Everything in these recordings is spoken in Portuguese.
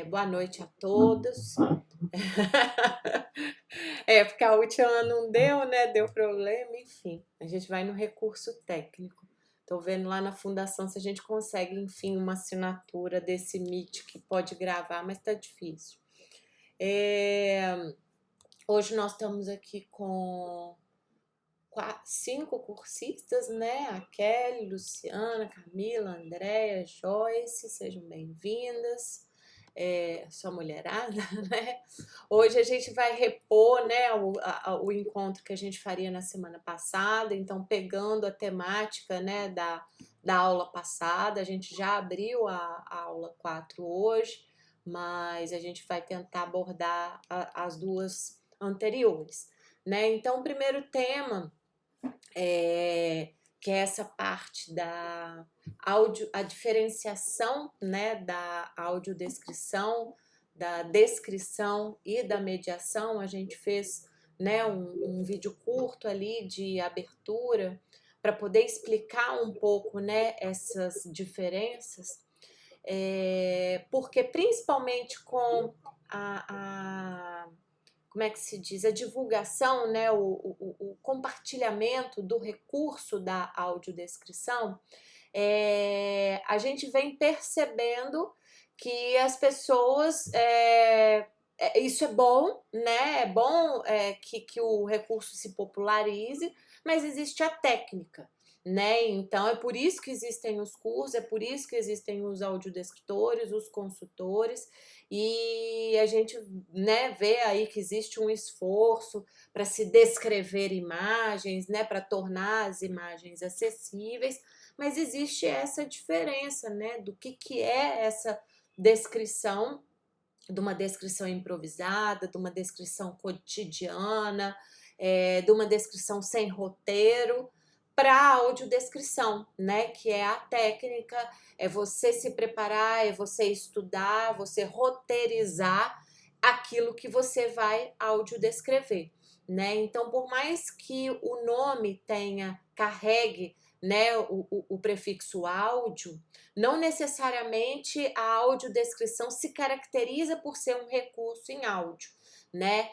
Boa noite a todos. Porque a última não deu, né? Deu problema, enfim. A gente vai no recurso técnico. Tô vendo lá na fundação se a gente consegue, enfim, uma assinatura desse Meet que pode gravar, mas tá difícil. Hoje nós estamos aqui com 5 cursistas, né? A Kelly, Luciana, Camila, Andréia, Joyce, sejam bem-vindas. Só mulherada, né? Hoje a gente vai repor, né, o encontro que a gente faria na semana passada, então pegando a temática, né, da aula passada, a gente já abriu a aula 4 hoje, mas a gente vai tentar abordar as duas anteriores, né? Então, o primeiro tema que é essa parte da a diferenciação, né, da audiodescrição, da descrição e da mediação. A gente fez, né, um vídeo curto ali de abertura para poder explicar um pouco, né, essas diferenças, porque principalmente com a como é que se diz, a divulgação, né, o compartilhamento do recurso da audiodescrição, a gente vem percebendo que as pessoas, isso é bom, né? É bom que o recurso se popularize, mas existe a técnica, né? Então é por isso que existem os cursos, é por isso que existem os audiodescritores, os consultores, e a gente, né, vê aí que existe um esforço para se descrever imagens, né, para tornar as imagens acessíveis, mas existe essa diferença, né, do que é essa descrição, de uma descrição improvisada, de uma descrição cotidiana, de uma descrição sem roteiro, para a audiodescrição, né? Que é a técnica, é você se preparar, é você estudar, você roteirizar aquilo que você vai audiodescrever, né? Então, por mais que o nome carregue, né, o prefixo áudio, não necessariamente a audiodescrição se caracteriza por ser um recurso em áudio, né?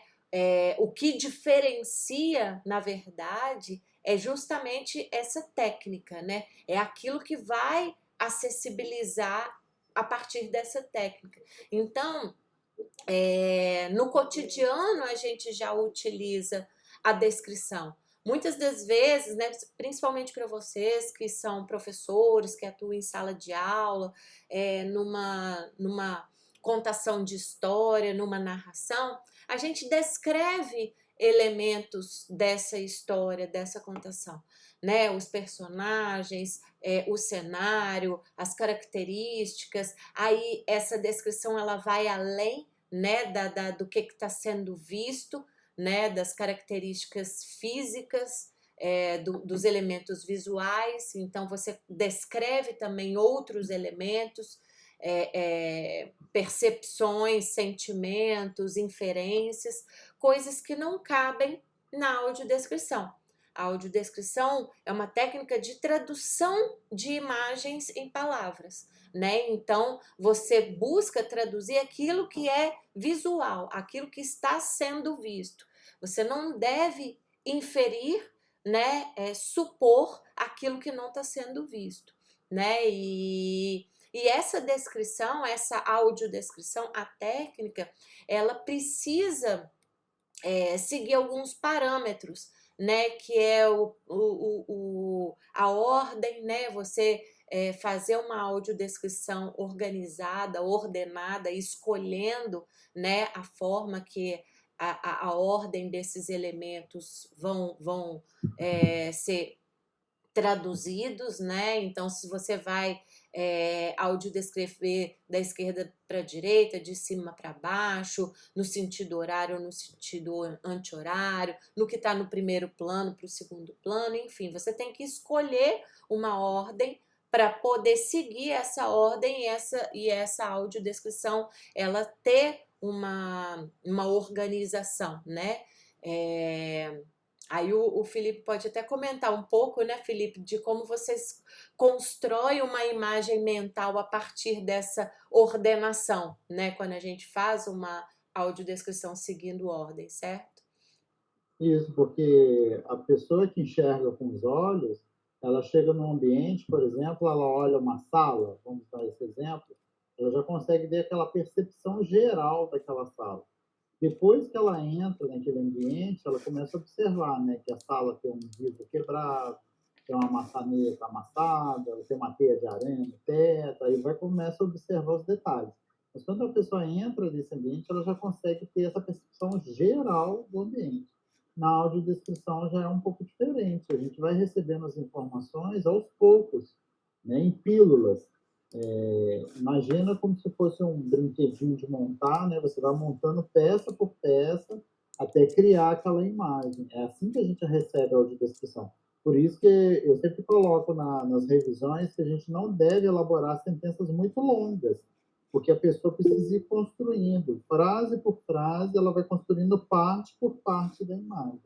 O que diferencia, na verdade, é justamente essa técnica, né? É aquilo que vai acessibilizar a partir dessa técnica. Então, no cotidiano a gente já utiliza a descrição. Muitas das vezes, né, principalmente para vocês que são professores, que atuam em sala de aula, numa contação de história, numa narração, a gente descreve elementos dessa história, dessa contação, né? Os personagens, o cenário, as características. Aí essa descrição ela vai além, né, do que está sendo visto, né, das características físicas, dos elementos visuais. Então você descreve também outros elementos, percepções, sentimentos, inferências, coisas que não cabem na audiodescrição. A audiodescrição é uma técnica de tradução de imagens em palavras, né? Então, você busca traduzir aquilo que é visual, aquilo que está sendo visto. Você não deve inferir, né? Supor aquilo que não está sendo visto, né? E essa descrição, essa audiodescrição, a técnica, ela precisa seguir alguns parâmetros, né? Que é a ordem, né? Você fazer uma audiodescrição organizada, ordenada, escolhendo, né, a forma que a ordem desses elementos vão ser traduzidos, né? Então, se você vai audiodescrever da esquerda para a direita, de cima para baixo, no sentido horário ou no sentido anti-horário, no que está no primeiro plano para o segundo plano, enfim, você tem que escolher uma ordem para poder seguir essa ordem e essa audiodescrição ela ter uma organização, né? Aí o Felipe pode até comentar um pouco, né, Felipe, de como vocês constroem uma imagem mental a partir dessa ordenação, né, quando a gente faz uma audiodescrição seguindo ordem, certo? Isso, porque a pessoa que enxerga com os olhos, ela chega num ambiente, por exemplo, ela olha uma sala, vamos dar esse exemplo, ela já consegue ter aquela percepção geral daquela sala. Depois que ela entra naquele ambiente, ela começa a observar, né, que a sala tem um vidro quebrado, tem uma maçaneta amassada, tem uma teia de aranha no teto, aí vai começa a observar os detalhes. Mas quando a pessoa entra nesse ambiente, ela já consegue ter essa percepção geral do ambiente. Na audiodescrição já é um pouco diferente, a gente vai recebendo as informações aos poucos, né, em pílulas. Imagina como se fosse um brinquedinho de montar, né? Você vai montando peça por peça até criar aquela imagem. É assim que a gente recebe a audiodescrição. Por isso que eu sempre coloco nas revisões que a gente não deve elaborar sentenças muito longas, porque a pessoa precisa ir construindo, frase por frase, ela vai construindo parte por parte da imagem.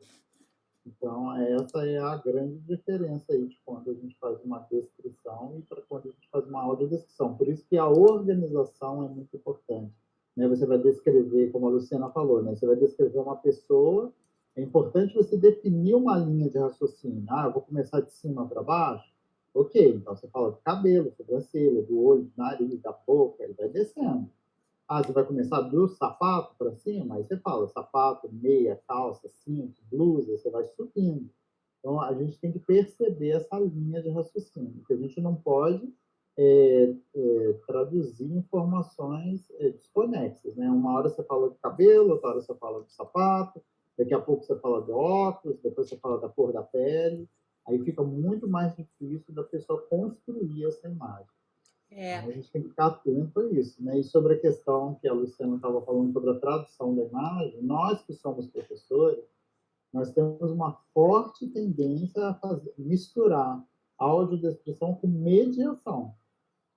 Então, essa é a grande diferença aí de quando a gente faz uma descrição e para quando a gente faz uma audiodescrição. Por isso que a organização é muito importante. Né? Você vai descrever, como a Luciana falou, né? Você vai descrever uma pessoa, é importante você definir uma linha de raciocínio. Ah, eu vou começar de cima para baixo? Ok, então você fala do cabelo, sobrancelha, do olho, do nariz, da boca, ele vai descendo. Ah, você vai começar do sapato para cima, aí você fala sapato, meia, calça, cinto, blusa, você vai subindo. Então, a gente tem que perceber essa linha de raciocínio, que a gente não pode traduzir informações desconexas. Né? Uma hora você fala do cabelo, outra hora você fala do sapato, daqui a pouco você fala do óculos, depois você fala da cor da pele. Aí fica muito mais difícil da pessoa construir essa imagem. É, Então, a gente tem que ficar atento a isso. Né? E sobre a questão que a Luciana estava falando sobre a tradução da imagem, nós que somos professores, nós temos uma forte tendência a misturar audiodescrição com mediação.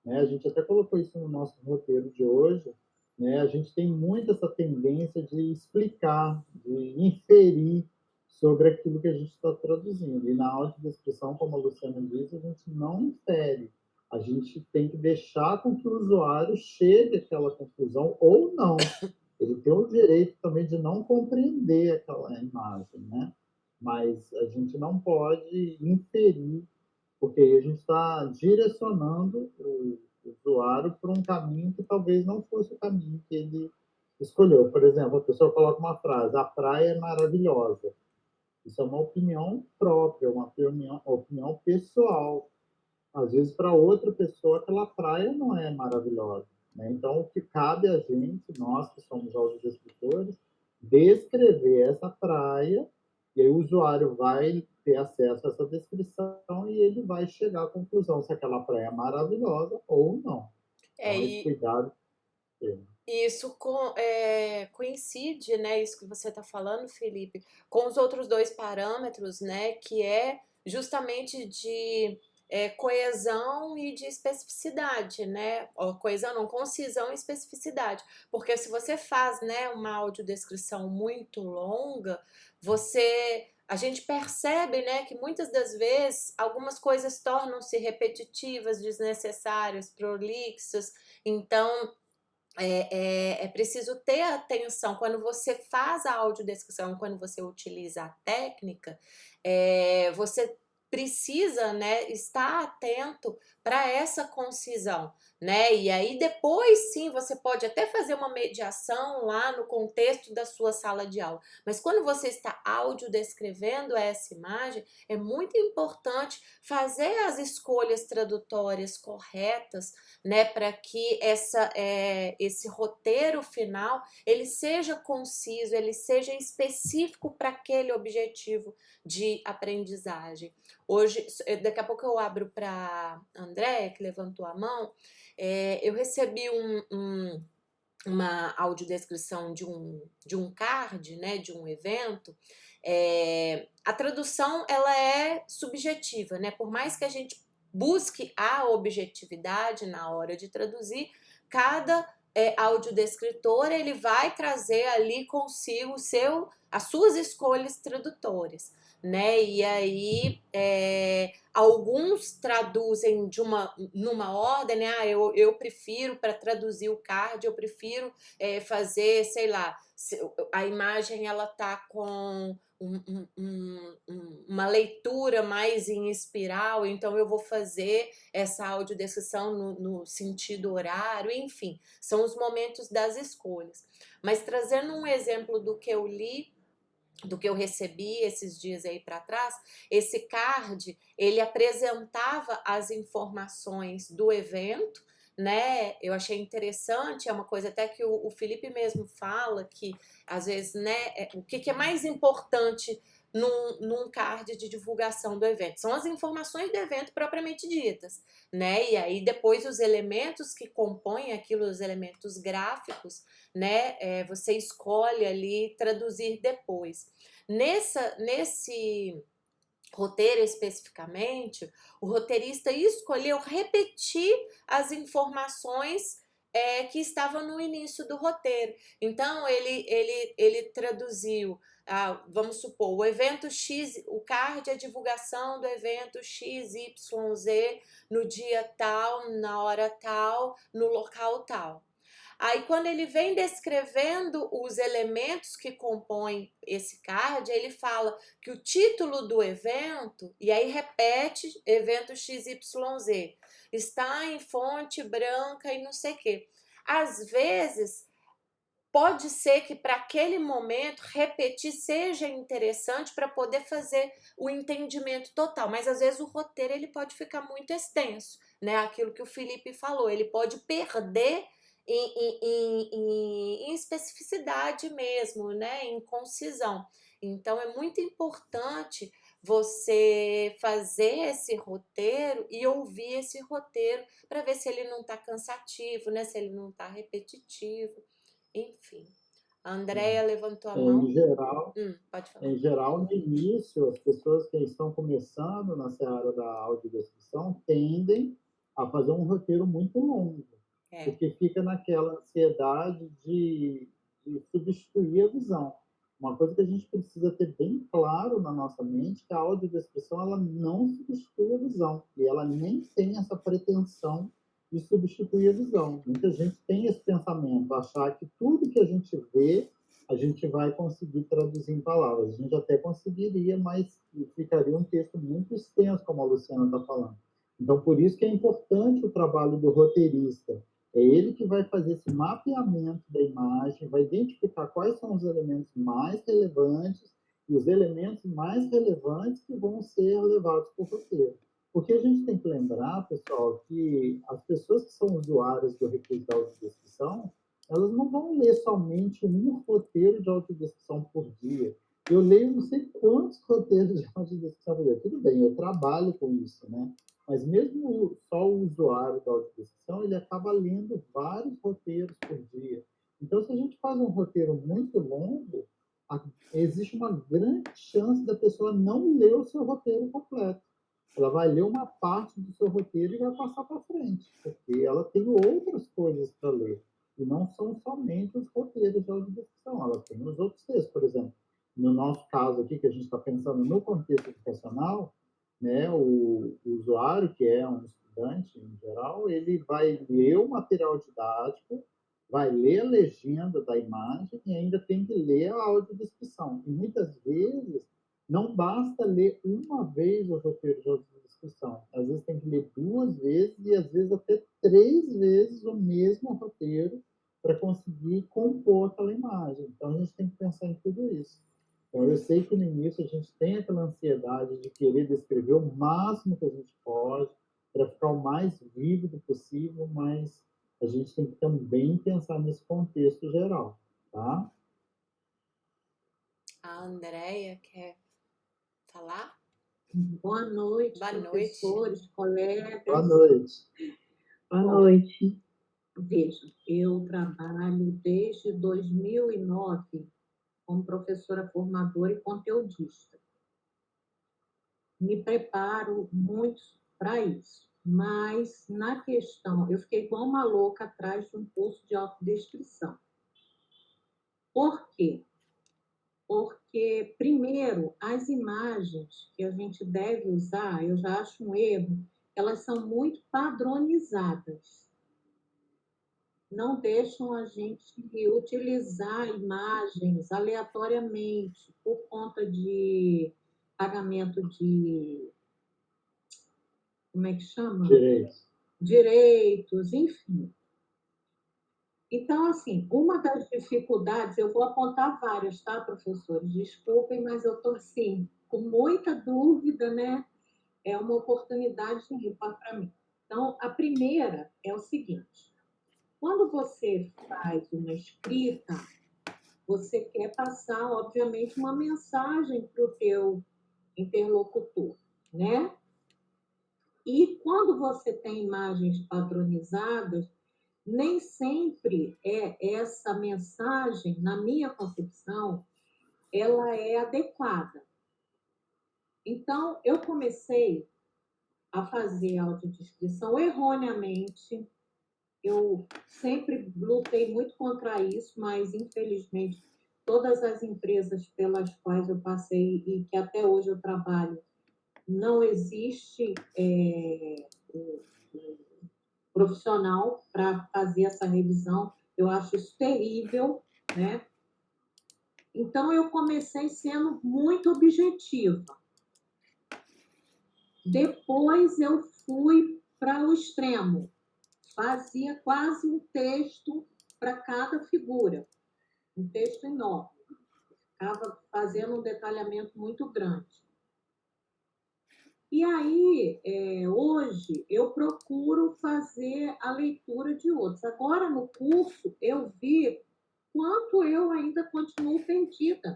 Né? A gente até colocou isso no nosso roteiro de hoje. Né? A gente tem muito essa tendência de explicar, de inferir sobre aquilo que a gente está traduzindo. E na audiodescrição, como a Luciana diz, a gente não infere. A gente tem que deixar com que o usuário chegue àquela conclusão ou não. Ele tem o direito também de não compreender aquela imagem, né? Mas a gente não pode inferir, porque aí a gente está direcionando o usuário para um caminho que talvez não fosse o caminho que ele escolheu. Por exemplo, a pessoa coloca uma frase: a praia é maravilhosa. Isso é uma opinião própria, uma opinião pessoal. Às vezes, para outra pessoa, aquela praia não é maravilhosa. Né? Então, o que cabe a gente, nós que somos audiodescritores, descrever essa praia, e aí o usuário vai ter acesso a essa descrição e ele vai chegar à conclusão se aquela praia é maravilhosa ou não. é, Então, esse e cuidado. isso coincide, né, isso que você está falando, Felipe, com os outros dois parâmetros, né, que é justamente de coesão e de especificidade, né? Ó, coesão não, concisão e especificidade. Porque se você faz, né, uma audiodescrição muito longa, a gente percebe, né, que muitas das vezes algumas coisas tornam-se repetitivas, desnecessárias, prolixas. Então, é preciso ter atenção quando você faz a audiodescrição, quando você utiliza a técnica, você precisa, né, estar atento para essa concisão, né? E aí depois sim você pode até fazer uma mediação lá no contexto da sua sala de aula, mas quando você está audiodescrevendo essa imagem, é muito importante fazer as escolhas tradutórias corretas, né, para que esse roteiro final ele seja conciso, ele seja específico para aquele objetivo de aprendizagem. Hoje, daqui a pouco eu abro para Andréia, que levantou a mão, eu recebi uma audiodescrição de um card, né, de um evento. A tradução ela é subjetiva, né? Por mais que a gente busque a objetividade na hora de traduzir, cada audiodescritor ele vai trazer ali consigo as suas escolhas tradutórias. né? E aí alguns traduzem numa ordem, né? Eu prefiro, para traduzir o card, eu prefiro fazer, sei lá, a imagem ela tá com uma leitura mais em espiral, então eu vou fazer essa audiodescrição no sentido horário, enfim, são os momentos das escolhas. Mas trazendo um exemplo do que eu li, do que eu recebi esses dias aí para trás, esse card, ele apresentava as informações do evento, né? Eu achei interessante, é uma coisa até que o Felipe mesmo fala, que às vezes, né, o que é mais importante num card de divulgação do evento? São as informações do evento propriamente ditas, né? E aí depois os elementos que compõem aquilo, os elementos gráficos, né? Você escolhe ali traduzir depois. Nesse roteiro especificamente, o roteirista escolheu repetir as informações que estavam no início do roteiro. Então, ele traduziu, vamos supor, o evento X, o card é a divulgação do evento XYZ no dia tal, na hora tal, no local tal. Aí, quando ele vem descrevendo os elementos que compõem esse card, ele fala que o título do evento, e aí repete evento XYZ, está em fonte branca e não sei o quê. Às vezes, pode ser que para aquele momento repetir seja interessante para poder fazer o entendimento total, mas às vezes o roteiro ele pode ficar muito extenso, né? Aquilo que o Felipe falou, ele pode perder em especificidade mesmo, né? Em concisão. Então é muito importante você fazer esse roteiro e ouvir esse roteiro para ver se ele não está cansativo, né? Se ele não está repetitivo. Enfim, a Andrea levantou a mão. Em geral, Pode falar. em geral, no início, as pessoas que estão começando nessa área da audiodescrição tendem a fazer um roteiro muito longo, porque fica naquela ansiedade de substituir a visão. Uma coisa que a gente precisa ter bem claro na nossa mente é que a audiodescrição ela não substitui a visão e ela nem tem essa pretensão de substituir a visão. Muita gente tem esse pensamento, achar que tudo que a gente vê a gente vai conseguir traduzir em palavras. A gente até conseguiria, mas ficaria um texto muito extenso, como a Luciana está falando. Então, por isso que é importante o trabalho do roteirista. É ele que vai fazer esse mapeamento da imagem, vai identificar quais são os elementos mais relevantes e os elementos mais relevantes que vão ser levados para o roteiro. Porque a gente tem que lembrar, pessoal, que as pessoas que são usuárias do recurso da audiodescrição, elas não vão ler somente um roteiro de autodescrição por dia. Eu leio não sei quantos roteiros de autodescrição por dia. Tudo bem, eu trabalho com isso, né? Mas mesmo só o usuário da autodescrição, ele acaba lendo vários roteiros por dia. Então, se a gente faz um roteiro muito longo, existe uma grande chance da pessoa não ler o seu roteiro completo. Ela vai ler uma parte do seu roteiro e vai passar para frente, porque ela tem outras coisas para ler. E não são somente os roteiros de audiodescrição, ela tem os outros textos. Por exemplo, no nosso caso aqui, que a gente está pensando no contexto educacional, né, o usuário, que é um estudante em geral, ele vai ler o material didático, vai ler a legenda da imagem e ainda tem que ler a audiodescrição. E muitas vezes não basta ler uma vez o roteiro de audiodescrição. Às vezes tem que ler 2 vezes e às vezes até 3 vezes o mesmo roteiro para conseguir compor aquela imagem. Então a gente tem que pensar em tudo isso. Então eu sei que no início a gente tem aquela ansiedade de querer descrever o máximo que a gente pode para ficar o mais vívido possível, mas a gente tem que também pensar nesse contexto geral, tá? A Andrea quer falar? Boa noite, Boa noite. professores, colegas. Boa noite. Boa noite. Veja, eu trabalho desde 2009 como professora formadora e conteudista. Me preparo muito para isso, mas na questão, eu fiquei igual uma louca atrás de um curso de autodescrição. Por quê? Porque porque, primeiro, as imagens que a gente deve usar, eu já acho um erro, elas são muito padronizadas. Não deixam a gente utilizar imagens aleatoriamente por conta de pagamento de, como é que chama? Direitos. Direitos, enfim. Então, assim, uma das dificuldades, eu vou apontar várias, tá, professores? Desculpem, mas eu estou, assim, com muita dúvida, né? É uma oportunidade ímpar para mim. Então, a primeira é o seguinte: quando você faz uma escrita, você quer passar, obviamente, uma mensagem para o teu interlocutor, né? E quando você tem imagens padronizadas, nem sempre essa mensagem, na minha concepção, ela é adequada. Então, eu comecei a fazer audiodescrição erroneamente. Eu sempre lutei muito contra isso, mas, infelizmente, todas as empresas pelas quais eu passei e que até hoje eu trabalho, não existe profissional para fazer essa revisão. Eu acho isso terrível, né? Então, eu comecei sendo muito objetiva. Depois, eu fui para o extremo. Fazia quase um texto para cada figura. Um texto enorme. Ficava fazendo um detalhamento muito grande. E aí, hoje, eu procuro fazer a leitura de outros. Agora, no curso, eu vi quanto eu ainda continuo perdida.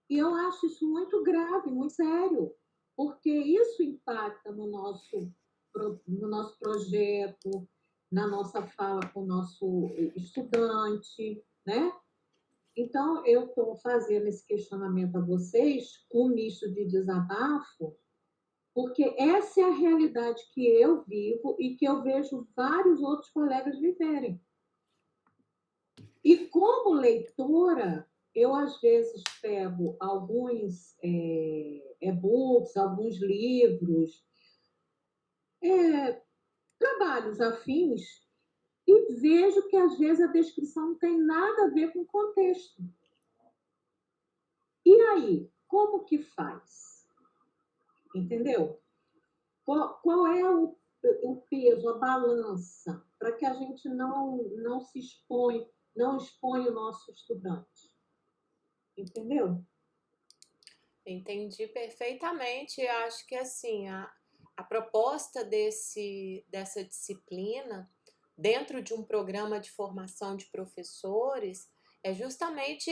E eu acho isso muito grave, muito sério, porque isso impacta no nosso projeto, na nossa fala com o nosso estudante, né? Então, eu estou fazendo esse questionamento a vocês com um misto de desabafo, porque essa é a realidade que eu vivo e que eu vejo vários outros colegas viverem. E como leitora, eu às vezes pego alguns e-books, alguns livros, trabalhos afins, e vejo que às vezes a descrição não tem nada a ver com o contexto. E aí, como que faz? Entendeu? Qual é o peso, a balança, para que a gente não se expõe, não expõe o nosso estudante? Entendeu? Entendi perfeitamente. Eu acho que assim, a proposta dessa disciplina, dentro de um programa de formação de professores, é justamente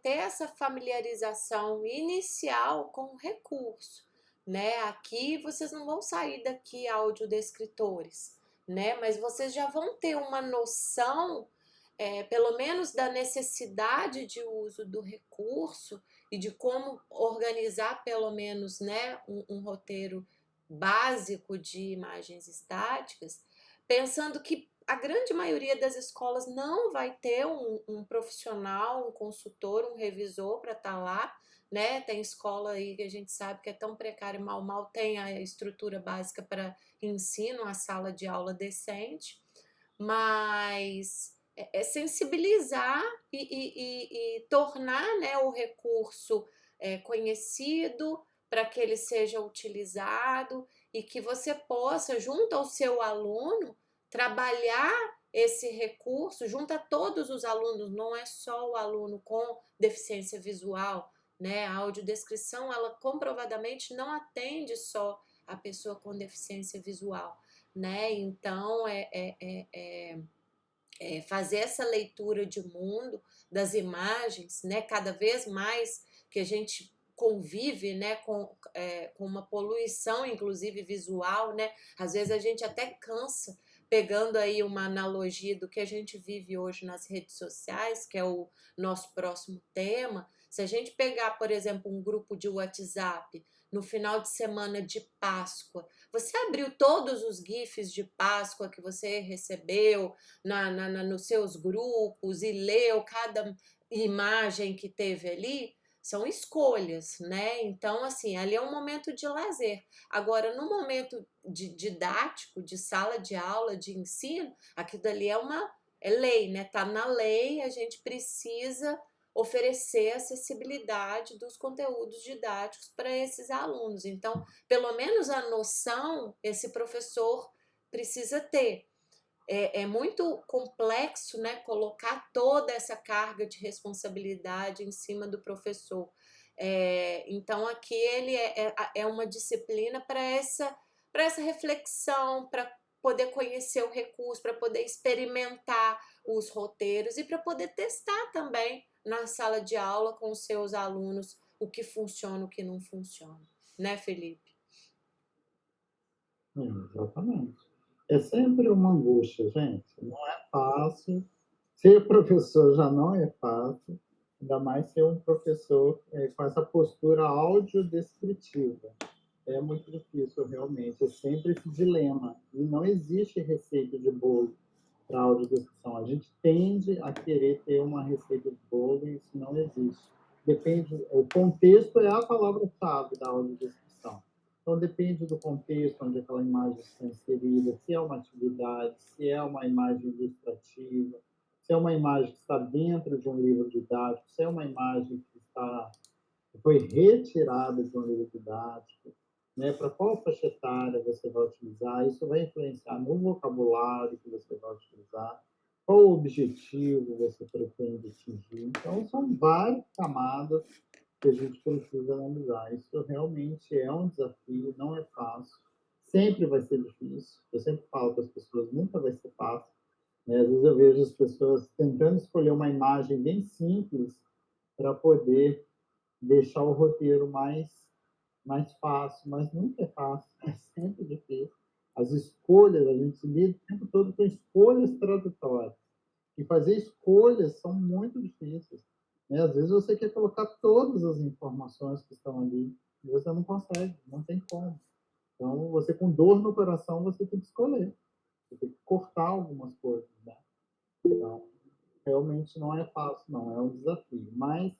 ter essa familiarização inicial com o recurso, né? Aqui vocês não vão sair daqui audiodescritores, né? Mas vocês já vão ter uma noção, pelo menos da necessidade de uso do recurso e de como organizar pelo menos, né, um roteiro básico de imagens estáticas, pensando que a grande maioria das escolas não vai ter um profissional, um consultor, um revisor para estar lá, né? Tem escola aí que a gente sabe que é tão precária, mal tem a estrutura básica para ensino, a sala de aula decente, mas sensibilizar e tornar, né, o recurso conhecido para que ele seja utilizado e que você possa, junto ao seu aluno, trabalhar esse recurso junto a todos os alunos, não é só o aluno com deficiência visual, né? A audiodescrição, ela comprovadamente não atende só a pessoa com deficiência visual, né? Então, fazer essa leitura de mundo das imagens, né? Cada vez mais que a gente convive, né, com uma poluição, inclusive visual, né? Às vezes a gente até cansa, pegando aí uma analogia do que a gente vive hoje nas redes sociais, que é o nosso próximo tema. Se a gente pegar, por exemplo, um grupo de WhatsApp no final de semana de Páscoa, você abriu todos os GIFs de Páscoa que você recebeu nos seus grupos e leu cada imagem que teve ali são escolhas, né? Então, assim, ali é um momento de lazer. Agora, no momento didático, de sala de aula, de ensino, aquilo ali é lei, né? Tá na lei, a gente precisa oferecer acessibilidade dos conteúdos didáticos para esses alunos. Então, pelo menos a noção esse professor precisa ter. É muito complexo, né, colocar toda essa carga de responsabilidade em cima do professor. Então, aqui ele é uma disciplina para essa reflexão, para poder conhecer o recurso, para poder experimentar os roteiros e para poder testar também na sala de aula com os seus alunos o que funciona, o que não funciona. Né, Felipe? Exatamente. É sempre uma angústia, gente. Não é fácil. Ser professor já não é fácil, ainda mais ser um professor com essa postura audiodescritiva. É muito difícil, realmente. É sempre esse dilema. E não existe receita de bolo para audiodescrição. A gente tende a querer ter uma receita de bolo e isso não existe. Depende, o contexto é a palavra-chave da audiodescrição. Então, depende do contexto onde aquela imagem está inserida, se é uma atividade, se é uma imagem ilustrativa, se é uma imagem que está dentro de um livro didático, se é uma imagem que foi retirada de um livro didático, né? Para qual faixa etária você vai utilizar, isso vai influenciar no vocabulário que você vai utilizar, qual objetivo você pretende atingir. Então, são várias camadas que a gente precisa analisar. Isso realmente é um desafio, não é fácil, sempre vai ser difícil. Eu sempre falo para as pessoas, nunca vai ser fácil. Né? Às vezes eu vejo as pessoas tentando escolher uma imagem bem simples para poder deixar o roteiro mais fácil, mas nunca é fácil, é sempre difícil. As escolhas, a gente lida o tempo todo com escolhas tradutórias. E fazer escolhas são muito difíceis. Né? Às vezes você quer colocar todas as informações que estão ali e você não consegue, não tem como. Então, você com dor no coração, você tem que escolher. Você tem que cortar algumas coisas. Né? Então, realmente não é fácil, não. É um desafio. Mas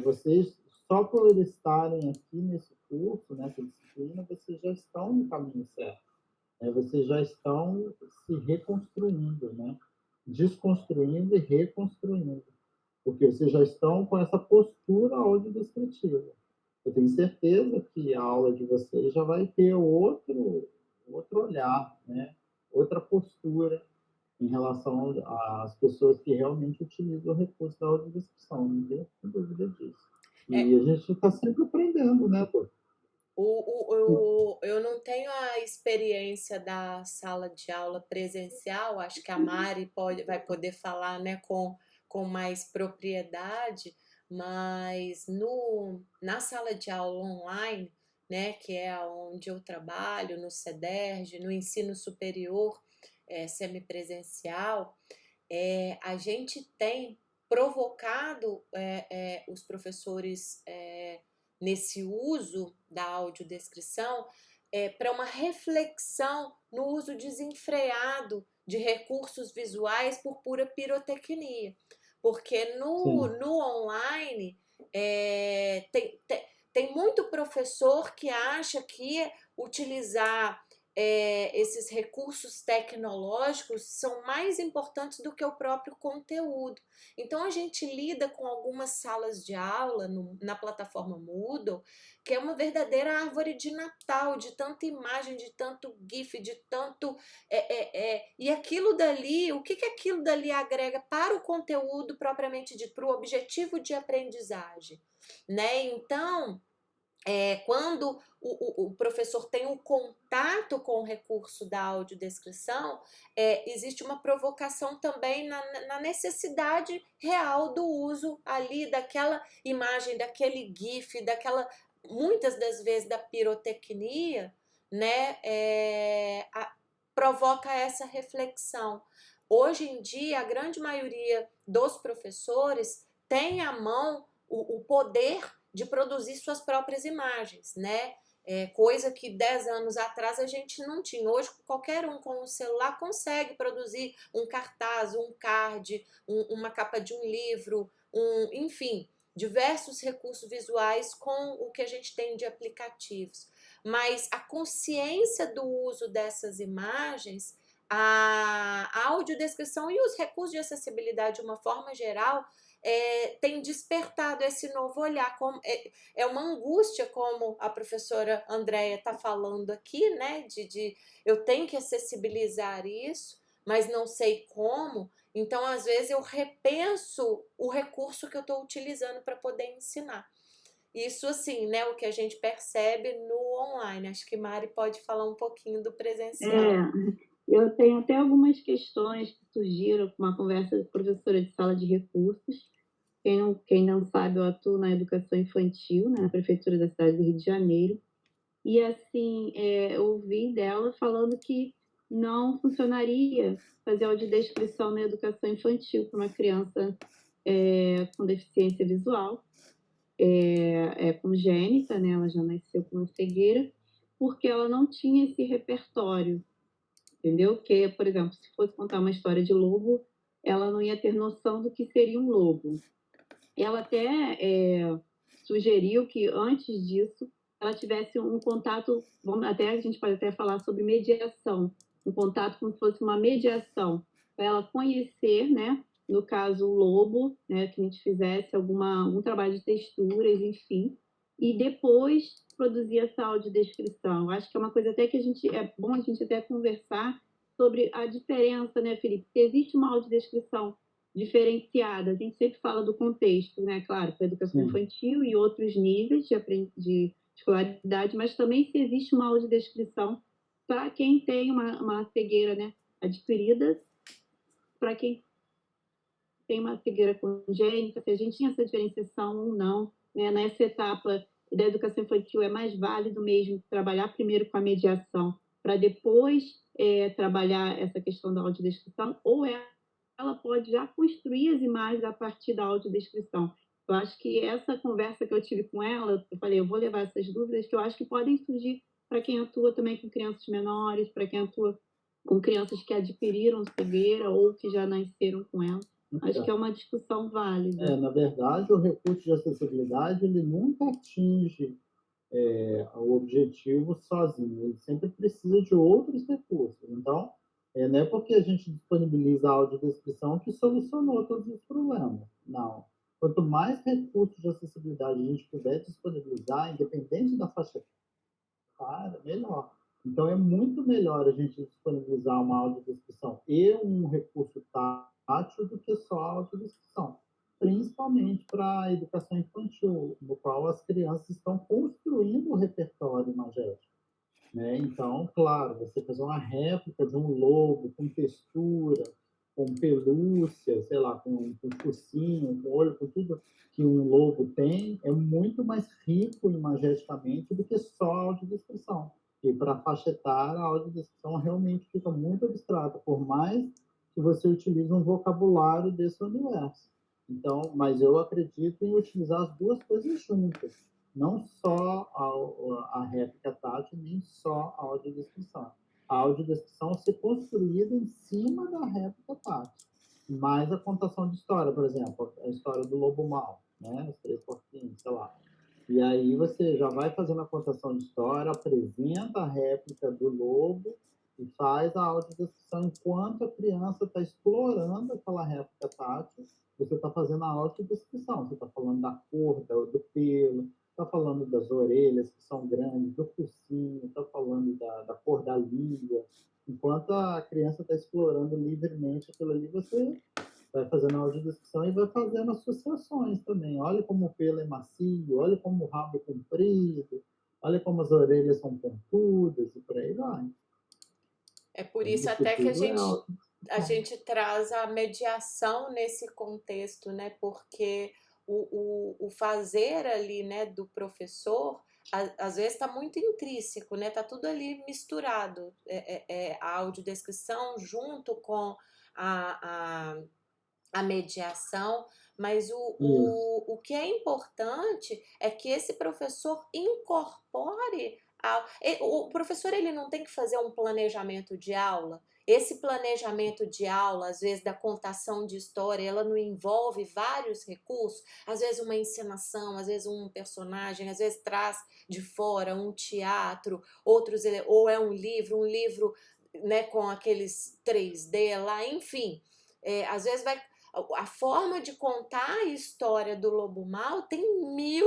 vocês, só por eles estarem aqui nesse curso, nessa disciplina, vocês já estão no caminho certo. Né? Vocês já estão se reconstruindo, né? Desconstruindo e reconstruindo, porque vocês já estão com essa postura audiodescritiva. Eu tenho certeza que a aula de vocês já vai ter outro olhar, né? Outra postura em relação às pessoas que realmente utilizam o recurso da audiodescrição, não tenho dúvida disso. E a gente está sempre aprendendo, né, pô? Eu não tenho a experiência da sala de aula presencial, acho que a Mari vai poder falar, né, com mais propriedade, mas na sala de aula online, né, que é onde eu trabalho, no CEDERJ, no ensino superior semipresencial, a gente tem provocado os professores nesse uso da audiodescrição para uma reflexão no uso desenfreado de recursos visuais por pura pirotecnia. Porque no online tem muito professor que acha que utilizar esses recursos tecnológicos são mais importantes do que o próprio conteúdo. Então a gente lida com algumas salas de aula na plataforma Moodle, que é uma verdadeira árvore de Natal, de tanta imagem, de tanto GIF, de tanto. E aquilo dali, o que aquilo dali agrega para o conteúdo propriamente dito, para o objetivo de aprendizagem? Né? Então, quando o professor tem um contato com o recurso da audiodescrição, existe uma provocação também na necessidade real do uso ali daquela imagem, daquele GIF, muitas das vezes da pirotecnia, né, provoca essa reflexão. Hoje em dia, a grande maioria dos professores tem à mão o poder de produzir suas próprias imagens, né? Coisa que 10 anos atrás a gente não tinha. Hoje, qualquer um com o celular consegue produzir um cartaz, um card, uma capa de um livro, enfim, diversos recursos visuais com o que a gente tem de aplicativos. Mas a consciência do uso dessas imagens, a audiodescrição e os recursos de acessibilidade de uma forma geral tem despertado esse novo olhar. É uma angústia, como a professora Andréia está falando aqui, né? De eu tenho que acessibilizar isso, mas não sei como. Então, às vezes, eu repenso o recurso que eu estou utilizando para poder ensinar. Isso, assim, né? O que a gente percebe no online. Acho que Mari pode falar um pouquinho do presencial. Eu tenho até algumas questões que surgiram com uma conversa de professora de sala de recursos. Quem não sabe, eu atuo na educação infantil, né, na prefeitura da cidade do Rio de Janeiro. E, assim, eu ouvi dela falando que não funcionaria fazer audiodescrição na educação infantil para uma criança com deficiência visual, congênita, né, ela já nasceu com uma cegueira, porque ela não tinha esse repertório, entendeu? Que, por exemplo, se fosse contar uma história de lobo, ela não ia ter noção do que seria um lobo. Ela até sugeriu que, antes disso, ela tivesse um contato, a gente pode até falar sobre mediação, um contato como se fosse uma mediação, para ela conhecer, né, no caso, o lobo, né, que a gente fizesse um trabalho de texturas, enfim, e depois produzir essa audiodescrição. Acho que é uma coisa até que é bom a gente até conversar sobre a diferença, né, Felipe? Se existe uma audiodescrição diferenciada, a gente sempre fala do contexto, né, claro, para a educação infantil e outros níveis de escolaridade, mas também se existe uma audiodescrição para quem tem uma cegueira, né, adquirida, para quem tem uma cegueira congênita, se a gente tinha essa diferenciação ou não, né, nessa etapa da educação infantil é mais válido mesmo trabalhar primeiro com a mediação, para depois trabalhar essa questão da audiodescrição, ou ela pode já construir as imagens a partir da audiodescrição. Eu acho que essa conversa que eu tive com ela, eu falei, eu vou levar essas dúvidas que eu acho que podem surgir para quem atua também com crianças menores, para quem atua com crianças que adquiriram cegueira ou que já nasceram com ela. Acho que é uma discussão válida. Na verdade, o recurso de acessibilidade ele nunca atinge o objetivo sozinho, ele sempre precisa de outros recursos. Então, não é porque a gente disponibiliza a audiodescrição que solucionou todos os problemas. Não. Quanto mais recursos de acessibilidade a gente puder disponibilizar, independente da faixa etária, melhor. Então, é muito melhor a gente disponibilizar uma audiodescrição e um recurso tátil do que só a audiodescrição, principalmente para a educação infantil, no qual as crianças estão construindo o repertório imagético. Né? Então, claro, você fazer uma réplica de um lobo com textura, com pelúcia, sei lá, com focinho, com olho, com tudo que um lobo tem, é muito mais rico imageticamente do que só a audiodescrição. E para a faixa etária, a audiodescrição realmente fica muito abstrata, por mais que você utilize um vocabulário desse universo. Então, mas eu acredito em utilizar as duas coisas juntas, não só a réplica tátil, nem só a audiodescrição. A audiodescrição ser construída em cima da réplica tátil, mais a contação de história, por exemplo, a história do lobo mau, né? Os três porquinhos, sei lá. E aí você já vai fazendo a contação de história, apresenta a réplica do lobo e faz a audiodescrição enquanto a criança está explorando aquela réplica tátil. Você está fazendo a audiodescrição, você está falando da cor do pelo, está falando das orelhas que são grandes, do focinho, está falando da cor da língua. Enquanto a criança está explorando livremente aquilo ali, você vai fazendo a audiodescrição e vai fazendo associações também. Olha como o pelo é macio, olha como o rabo é comprido, olha como as orelhas são pontudas e por aí vai. É por isso até que a gente traz a mediação nesse contexto, né? Porque o fazer ali, né, do professor, às vezes está muito intrínseco, né? Tá tudo ali misturado. A audiodescrição junto com a mediação, mas o que é importante é que esse professor incorpore o professor ele não tem que fazer um planejamento de aula, esse planejamento de aula, às vezes da contação de história, ela não envolve vários recursos, às vezes uma encenação, às vezes um personagem, às vezes traz de fora um teatro, outros, ou é um livro, né, com aqueles 3D lá, enfim, às vezes a forma de contar a história do Lobo Mau tem 1000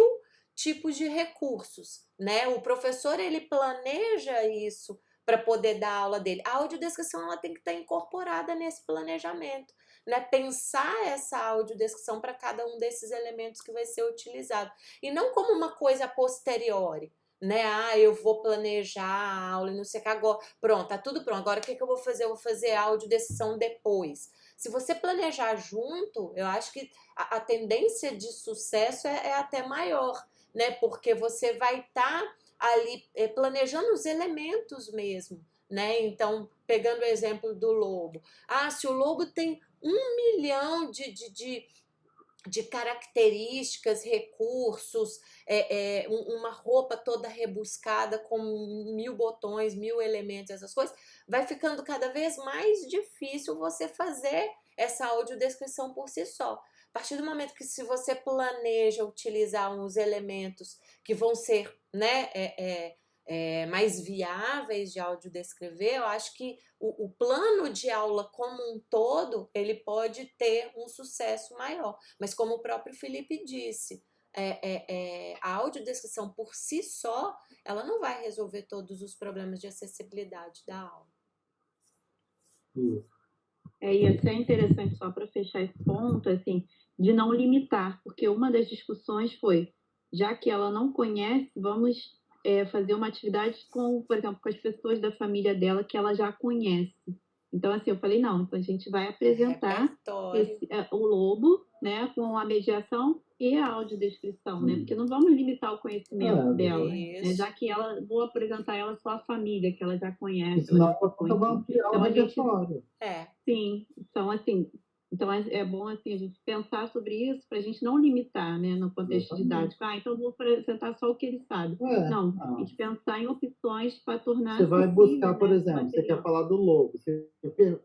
tipos de recursos, né? O professor, ele planeja isso para poder dar a aula dele. A audiodescrição, ela tem que estar incorporada nesse planejamento, né? Pensar essa audiodescrição para cada um desses elementos que vai ser utilizado. E não como uma coisa a posteriori, né? Ah, eu vou planejar a aula e não sei o que agora. Pronto, tá tudo pronto. Agora o que eu vou fazer? Eu vou fazer a audiodescrição depois. Se você planejar junto, eu acho que a tendência de sucesso é até maior, né? Porque você vai estar ali planejando os elementos mesmo, né? Então, pegando o exemplo do lobo. Ah, se o lobo tem 1 milhão de características, recursos, uma roupa toda rebuscada com 1000 botões, 1000 elementos, essas coisas, vai ficando cada vez mais difícil você fazer essa audiodescrição por si só. A partir do momento que se você planeja utilizar uns elementos que vão ser, né, mais viáveis de audiodescrever, eu acho que o plano de aula como um todo, ele pode ter um sucesso maior. Mas como o próprio Felipe disse, a audiodescrição por si só, ela não vai resolver todos os problemas de acessibilidade da aula. Isso. E até é interessante, só para fechar esse ponto, assim, de não limitar, porque uma das discussões foi, já que ela não conhece, vamos fazer uma atividade com, por exemplo, com as pessoas da família dela que ela já conhece. Então, assim, eu falei, não, então a gente vai apresentar o lobo, né, com a mediação e a audiodescrição, né, porque não vamos limitar o conhecimento dela, né, já que vou apresentar ela só a família, que ela já conhece. Senão ela vai ampliar o repertório. Sim, então, assim, é bom assim, a gente pensar sobre isso para a gente não limitar, né, no contexto didático. Então eu vou apresentar só o que ele sabe. Não, a gente pensar em opções para tornar Você vai buscar, né, por exemplo, você quer falar do lobo, você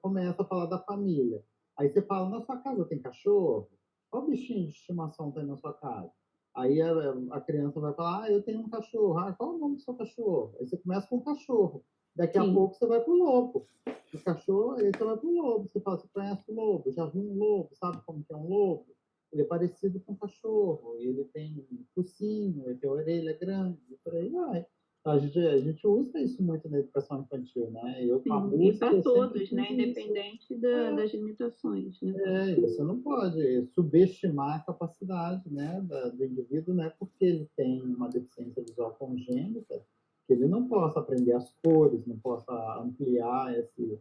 começa a falar da família. Aí você fala, na sua casa tem cachorro? Qual bichinho de estimação tem na sua casa? Aí a criança vai falar, eu tenho um cachorro. Qual é o nome do seu cachorro? Aí você começa com o cachorro. Daqui a pouco você vai pro lobo. O cachorro, aí você vai pro lobo. Você fala, você conhece o lobo? Já viu um lobo? Sabe como que é um lobo? Ele é parecido com um cachorro. Ele tem focinho, ele tem a orelha grande, e por aí vai. A gente usa isso muito na educação infantil, né? E para todos, né? Independente das limitações, né? Você não pode subestimar a capacidade, né, do indivíduo, né? Porque ele tem uma deficiência visual congênita, que ele não possa aprender as cores, não possa ampliar esse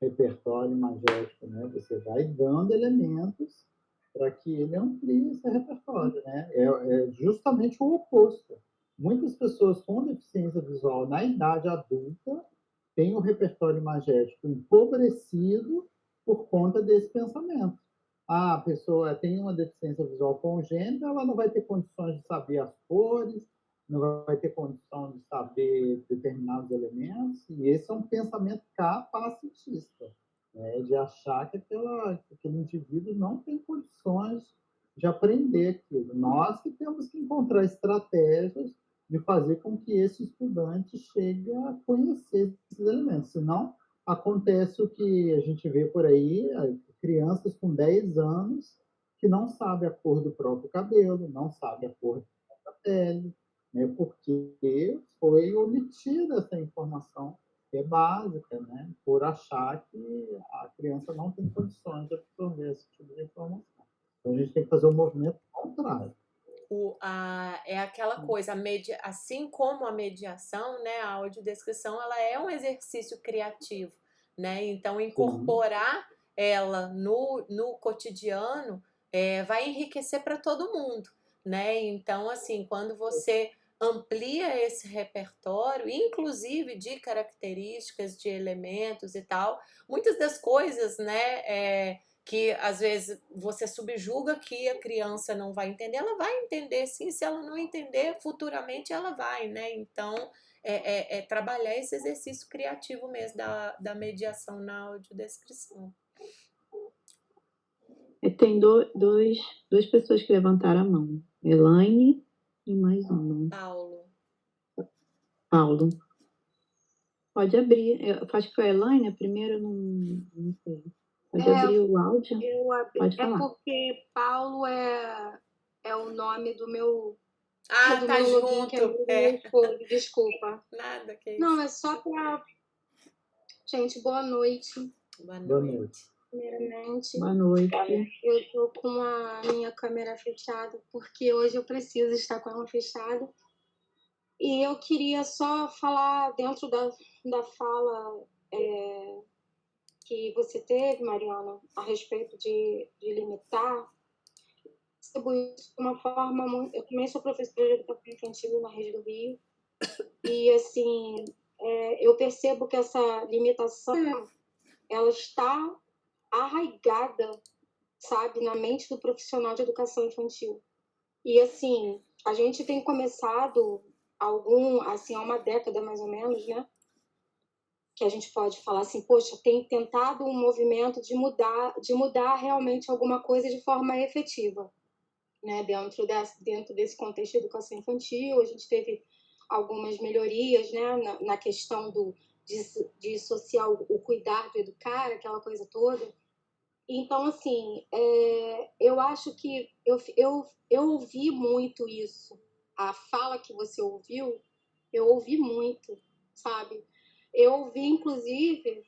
repertório imagético, né? Você vai dando elementos para que ele amplie esse repertório, né? É justamente o oposto. Muitas pessoas com deficiência visual na idade adulta têm o repertório imagético empobrecido por conta desse pensamento. A pessoa tem uma deficiência visual congênita, ela não vai ter condições de saber as cores, não vai ter condição de saber determinados elementos, e esse é um pensamento capacitista, né, de achar que aquele indivíduo não tem condições de aprender aquilo. Nós que temos que encontrar estratégias de fazer com que esse estudante chegue a conhecer esses elementos. Senão, acontece o que a gente vê por aí, crianças com 10 anos que não sabem a cor do próprio cabelo, não sabem a cor da pele, né, porque foi omitida essa informação básica, né, por achar que a criança não tem condições de absorver esse tipo de informação. Então, a gente tem que fazer o movimento contrário. É aquela coisa, assim como a mediação, né, a audiodescrição, ela é um exercício criativo, né? Então, incorporar ela no cotidiano vai enriquecer para todo mundo, né? Então, assim, quando você amplia esse repertório, inclusive de características, de elementos e tal, muitas das coisas, né, que às vezes você subjuga que a criança não vai entender, ela vai entender sim, se ela não entender, futuramente ela vai, né? Então, é trabalhar esse exercício criativo mesmo da mediação na audiodescrição. Tem duas pessoas que levantaram a mão. Elaine e mais uma. Paulo. Pode abrir. Eu acho que foi a Elaine a primeira, não sei. Pode abrir o áudio? Pode falar. Porque Paulo é o nome do meu... do tá meu login, junto. Que é meu desculpa. Nada, que isso. Não, é só pra... Gente, boa noite. Boa noite. Primeiramente. Boa noite. Eu tô com a minha câmera fechada, porque hoje eu preciso estar com ela fechada. E eu queria só falar dentro da fala que você teve, Mariana, a respeito de limitar. De uma forma muito... Eu também sou professora de educação infantil na Rede do Rio. E, assim, eu percebo que essa limitação, ela está arraigada, sabe, na mente do profissional de educação infantil. E, assim, a gente tem começado há uma década mais ou menos, né? Que a gente pode falar assim, poxa, tem tentado um movimento de mudar realmente alguma coisa de forma efetiva, né? Dentro desse contexto de educação infantil, a gente teve algumas melhorias, né? Na questão de dissociar o cuidar do educar, aquela coisa toda. Então, assim, eu acho que eu ouvi muito isso. A fala que você ouviu, eu ouvi muito, sabe? Eu ouvi, inclusive,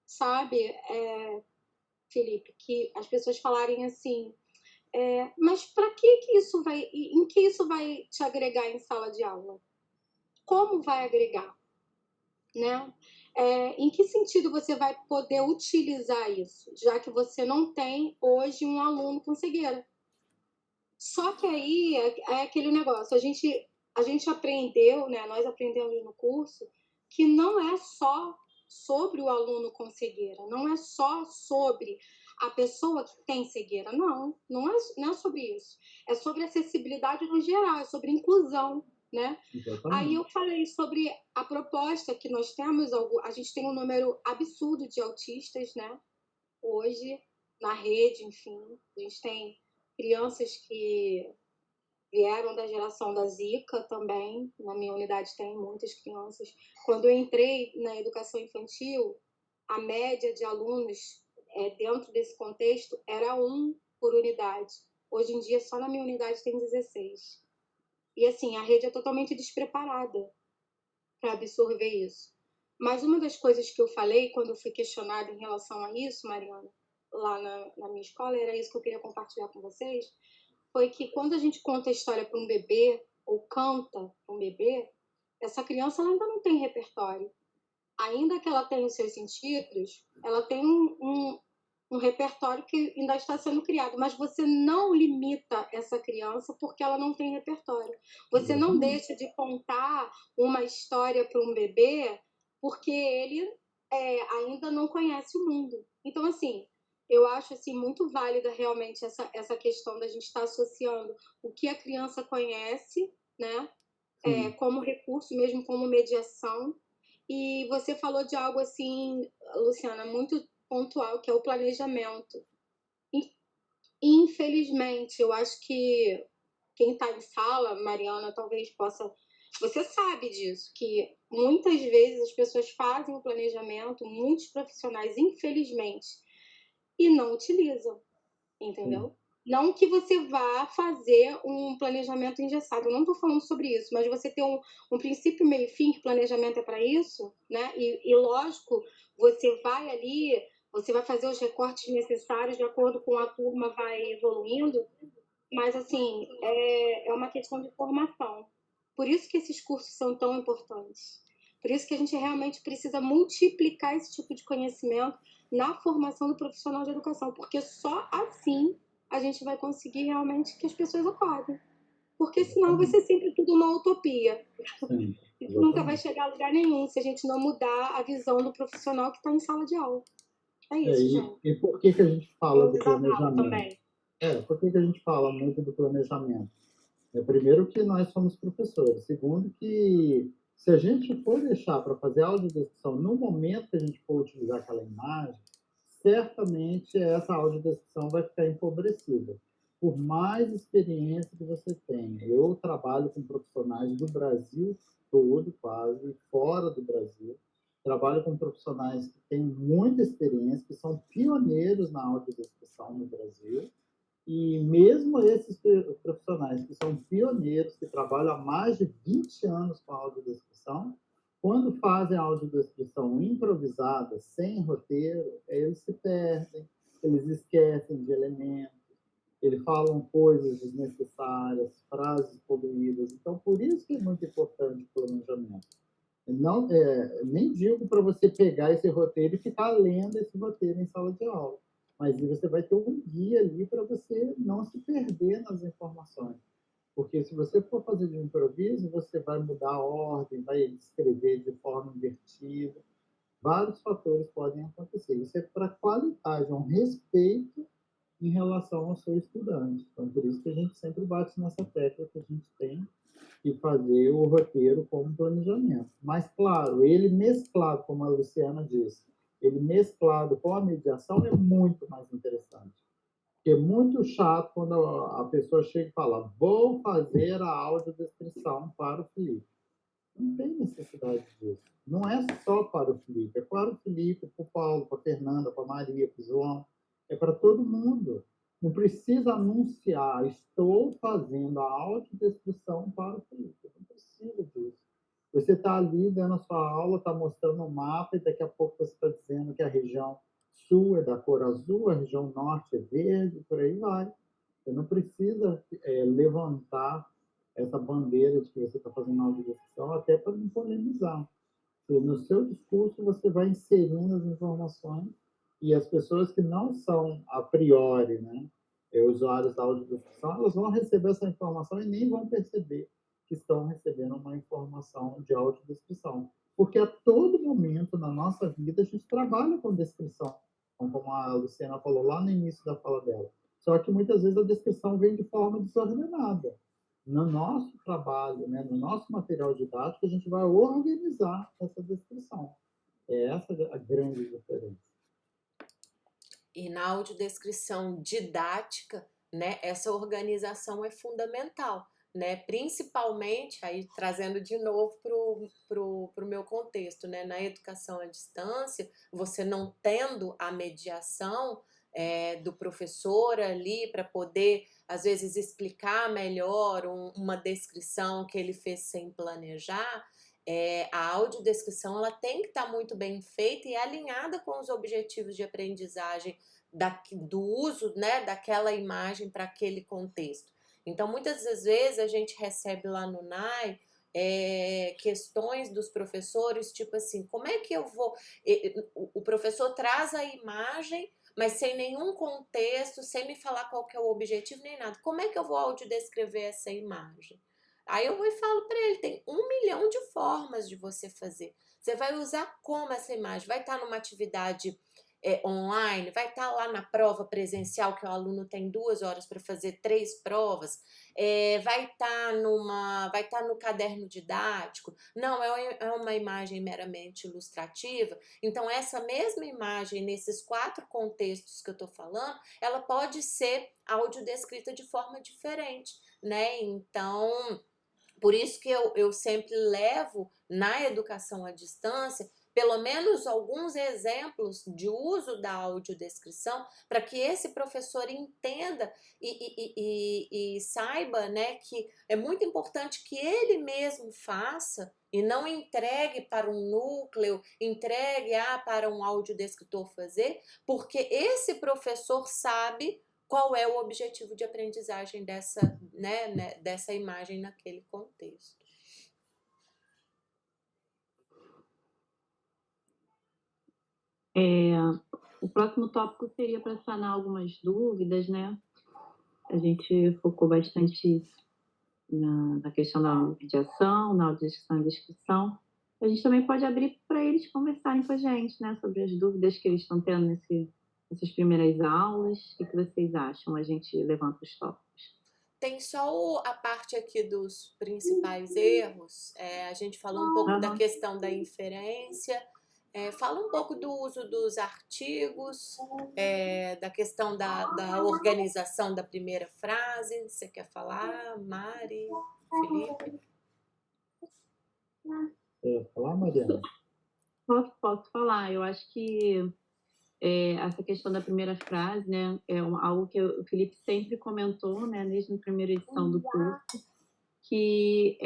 sabe, Felipe, que as pessoas falarem assim, mas para que isso vai... Em que isso vai te agregar em sala de aula? Como vai agregar? Né? Em que sentido você vai poder utilizar isso, já que você não tem hoje um aluno com cegueira? Só que aí é aquele negócio, a gente aprendeu, né? Nós aprendemos no curso que não é só sobre o aluno com cegueira, não é só sobre a pessoa que tem cegueira, não é sobre isso. É sobre acessibilidade no geral, é sobre inclusão, né? Exatamente. Aí eu falei sobre a proposta que nós temos, a gente tem um número absurdo de autistas, né? Hoje, na rede, enfim, a gente tem crianças que vieram da geração da Zika também. Na minha unidade tem muitas crianças. Quando eu entrei na educação infantil, a média de alunos dentro desse contexto era 1 por unidade. Hoje em dia, só na minha unidade tem 16. E, assim, a rede é totalmente despreparada para absorver isso. Mas uma das coisas que eu falei quando eu fui questionada em relação a isso, Mariana, lá na minha escola, era isso que eu queria compartilhar com vocês, foi que quando a gente conta a história para um bebê, ou canta para um bebê, essa criança ela ainda não tem repertório. Ainda que ela tenha os seus sentidos, ela tem um repertório que ainda está sendo criado, mas você não limita essa criança porque ela não tem repertório. Você não deixa de contar uma história para um bebê porque ele ainda não conhece o mundo. Então, assim, eu acho assim, muito válida realmente essa questão da gente estar associando o que a criança conhece, né, como recurso, mesmo como mediação. E você falou de algo assim, Luciana, muito pontual, que é o planejamento. Infelizmente, eu acho que quem está em sala, Mariana, talvez possa... Você sabe disso, que muitas vezes as pessoas fazem o planejamento, muitos profissionais, infelizmente, e não utilizam, entendeu? Não que você vá fazer um planejamento engessado, eu não estou falando sobre isso, mas você ter um princípio, meio e fim, que planejamento é para isso, né? E lógico, você vai ali, você vai fazer os recortes necessários de acordo com a turma vai evoluindo, mas, assim, é uma questão de formação. Por isso que esses cursos são tão importantes. Por isso que a gente realmente precisa multiplicar esse tipo de conhecimento na formação do profissional de educação, porque só assim a gente vai conseguir realmente que as pessoas acordem. Porque senão vai ser sempre tudo uma utopia. Sim, Isso nunca vai chegar a lugar nenhum se a gente não mudar a visão do profissional que está em sala de aula. É isso, gente. E por que a gente fala do desabafo planejamento? também. Por que a gente fala muito do planejamento? Primeiro que nós somos professores. Segundo que Se a gente for deixar para fazer audiodescrição no momento que a gente for utilizar aquela imagem, certamente essa audiodescrição vai ficar empobrecida. Por mais experiência que você tenha, eu trabalho com profissionais do Brasil todo, quase, fora do Brasil. Trabalho com profissionais que têm muita experiência, que são pioneiros na audiodescrição no Brasil. E mesmo esses profissionais que são pioneiros, que trabalham há mais de 20 anos com a audiodescrição, quando fazem a audiodescrição improvisada, sem roteiro, eles se perdem, eles esquecem de elementos, eles falam coisas desnecessárias, frases poluídas. Então, por isso que é muito importante o planejamento. Não, nem digo para você pegar esse roteiro e ficar lendo esse roteiro em sala de aula, mas você vai ter um guia ali para você não se perder nas informações. Porque se você for fazer de improviso, você vai mudar a ordem, vai escrever de forma invertida. Vários fatores podem acontecer. Isso é para qualidade, um respeito em relação ao seu estudante. Então, por isso que a gente sempre bate nessa tecla que a gente tem que fazer o roteiro como planejamento. Mas, claro, ele mesclado, como a Luciana disse, ele mesclado com a mediação é muito mais interessante. Porque é muito chato quando a pessoa chega e fala: vou fazer a audiodescrição para o Felipe. Não tem necessidade disso. Não é só para o Felipe, é para o Felipe, para o Paulo, para a Fernanda, para a Maria, para o João, é para todo mundo. Não precisa anunciar, estou fazendo a audiodescrição para o Felipe. Não precisa disso. Você está ali dando a sua aula, está mostrando o mapa e daqui a pouco você está dizendo que a região sul é da cor azul, a região norte é verde, por aí vai. Você não precisa levantar essa bandeira de que você está fazendo audiodescrição até para não polemizar. No seu discurso, você vai inserindo as informações e as pessoas que não são, a priori, né, usuários da audiodescrição, elas vão receber essa informação e nem vão perceber que estão recebendo uma informação de audiodescrição. Porque a todo momento na nossa vida a gente trabalha com descrição, como a Luciana falou lá no início da fala dela. Só que muitas vezes a descrição vem de forma desordenada. No nosso trabalho, né, no nosso material didático, a gente vai organizar essa descrição. É essa a grande diferença. E na audiodescrição didática, né, essa organização é fundamental, né? Principalmente, aí trazendo de novo pro meu contexto, né? Na educação à distância, você não tendo a mediação do professor ali para poder, às vezes, explicar melhor uma descrição que ele fez sem planejar, a audiodescrição ela tem que estar muito bem feita e alinhada com os objetivos de aprendizagem do uso, né, daquela imagem para aquele contexto. Então, muitas das vezes a gente recebe lá no NAI questões dos professores, tipo assim, como é que eu vou... O professor traz a imagem, mas sem nenhum contexto, sem me falar qual que é o objetivo, nem nada. Como é que eu vou audiodescrever essa imagem? Aí eu vou e falo para ele, tem 1 milhão de formas de você fazer. Você vai usar como essa imagem? Vai estar numa atividade online? Vai estar lá na prova presencial, que o aluno tem 2 horas para fazer 3 provas? Vai estar no caderno didático? Não, é uma imagem meramente ilustrativa. Então, essa mesma imagem, nesses 4 contextos que eu estou falando, ela pode ser audiodescrita de forma diferente, né? Então... Por isso que eu sempre levo na educação à distância pelo menos alguns exemplos de uso da audiodescrição para que esse professor entenda e saiba, né, que é muito importante que ele mesmo faça e não entregue para um núcleo, entregue para um audiodescritor fazer, porque esse professor sabe qual é o objetivo de aprendizagem dessa imagem naquele contexto. O próximo tópico seria para sanar algumas dúvidas, né? A gente focou bastante na questão da mediação, na audiodescrição e descrição. A gente também pode abrir para eles conversarem com a gente, né? Sobre as dúvidas que eles estão tendo nessas primeiras aulas. O que vocês acham? A gente levanta os tópicos. Tem só a parte aqui dos principais erros. A gente falou um pouco da questão da inferência, fala um pouco do uso dos artigos, da questão da organização da primeira frase. Você quer falar, Mari, Felipe? Quer falar, Mariana? Posso falar. Eu acho que essa questão da primeira frase, né, algo que o Felipe sempre comentou, né, desde a primeira edição do curso, que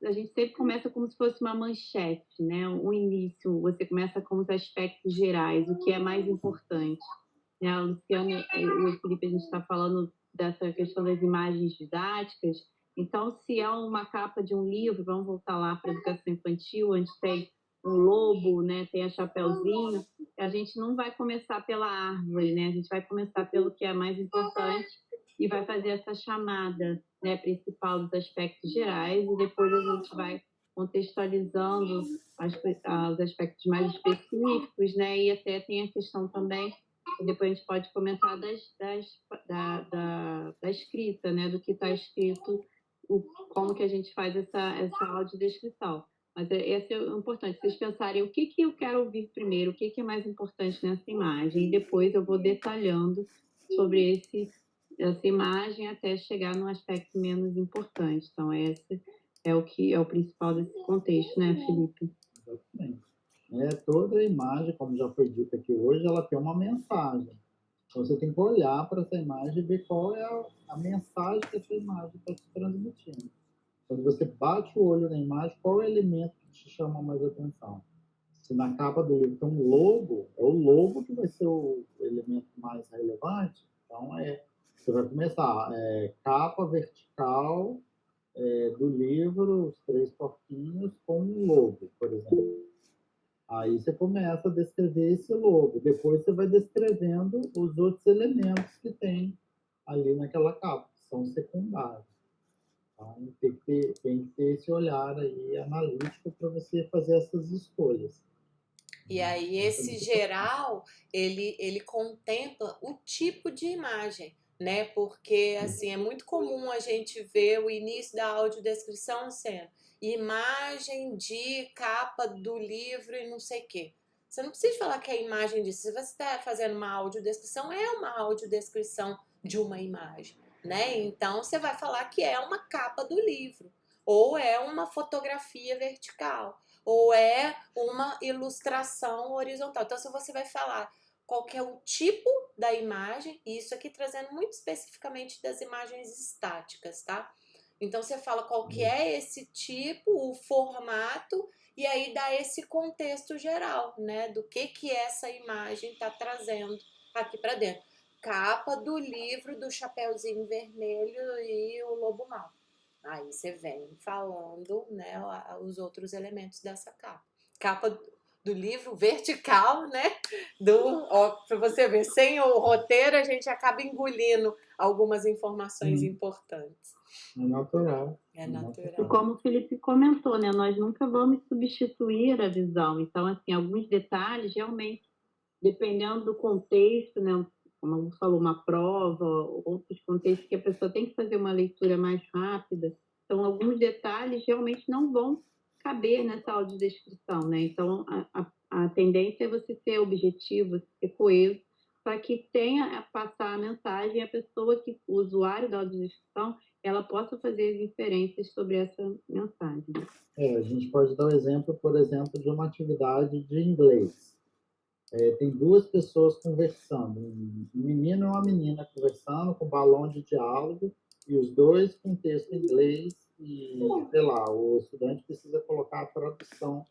a gente sempre começa como se fosse uma manchete, né, o início, você começa com os aspectos gerais, o que é mais importante. Né, a Luciana e o Felipe, a gente está falando dessa questão das imagens didáticas, então, se é uma capa de um livro, vamos voltar lá para a educação infantil, onde tem um lobo, né, tem a Chapeuzinho, a gente não vai começar pela árvore, né, a gente vai começar pelo que é mais importante e vai fazer essa chamada, né, principal dos aspectos gerais, e depois a gente vai contextualizando os aspectos mais específicos, né, e até tem a questão também, depois a gente pode comentar da escrita, né, do que está escrito, como que a gente faz essa audiodescrição. Mas esse é o importante, vocês pensarem o que eu quero ouvir primeiro, o que é mais importante nessa imagem, e depois eu vou detalhando sobre essa imagem até chegar no aspecto menos importante. Então, esse é o que é o principal desse contexto, né, Felipe? Exatamente. Toda imagem, como já foi dito aqui hoje, ela tem uma mensagem. Então, você tem que olhar para essa imagem e ver qual é a mensagem que essa imagem está te transmitindo. Quando você bate o olho na imagem, qual é o elemento que te chama mais atenção? Se na capa do livro tem um lobo, é o lobo que vai ser o elemento mais relevante. Então, você vai começar, capa vertical do livro, os 3 porquinhos com um lobo, por exemplo. Aí você começa a descrever esse lobo. Depois você vai descrevendo os outros elementos que tem ali naquela capa, que são secundários. Então, tem que ter esse olhar aí analítico para você fazer essas escolhas. E aí esse geral, ele contempla o tipo de imagem, né? Porque assim, é muito comum a gente ver o início da audiodescrição sendo imagem de capa do livro e não sei o quê. Você não precisa falar que é imagem disso. Se você está fazendo uma audiodescrição, é uma audiodescrição de uma imagem, né? Então você vai falar que é uma capa do livro, ou é uma fotografia vertical, ou é uma ilustração horizontal. Então, se você vai falar qual que é o tipo da imagem, e isso aqui trazendo muito especificamente das imagens estáticas, tá? Então, você fala qual que é esse tipo, o formato, e aí dá esse contexto geral, né? Do que essa imagem está trazendo aqui para dentro. Capa do livro do Chapeuzinho Vermelho e o Lobo Mau. Aí você vem falando, né, os elementos dessa capa. Capa do livro vertical, né? Para você ver, sem o roteiro a gente acaba engolindo algumas informações importantes. É natural. É natural. E como o Felipe comentou, né, nós nunca vamos substituir a visão. Então, assim, alguns detalhes, realmente, dependendo do contexto, né, como a gente falou, uma prova, outros contextos que a pessoa tem que fazer uma leitura mais rápida. Então, alguns detalhes realmente não vão caber nessa audiodescrição, né? Então, a tendência é você ser objetivo, ser coeso, para que tenha a passar a mensagem, a pessoa que, o usuário da audiodescrição, ela possa fazer as inferências sobre essa mensagem. A gente pode dar o exemplo, por exemplo, de uma atividade de inglês. Tem 2 pessoas conversando, um menino e uma menina conversando com balão de diálogo, e os 2 com texto em inglês, e, sei lá, o estudante precisa colocar a tradução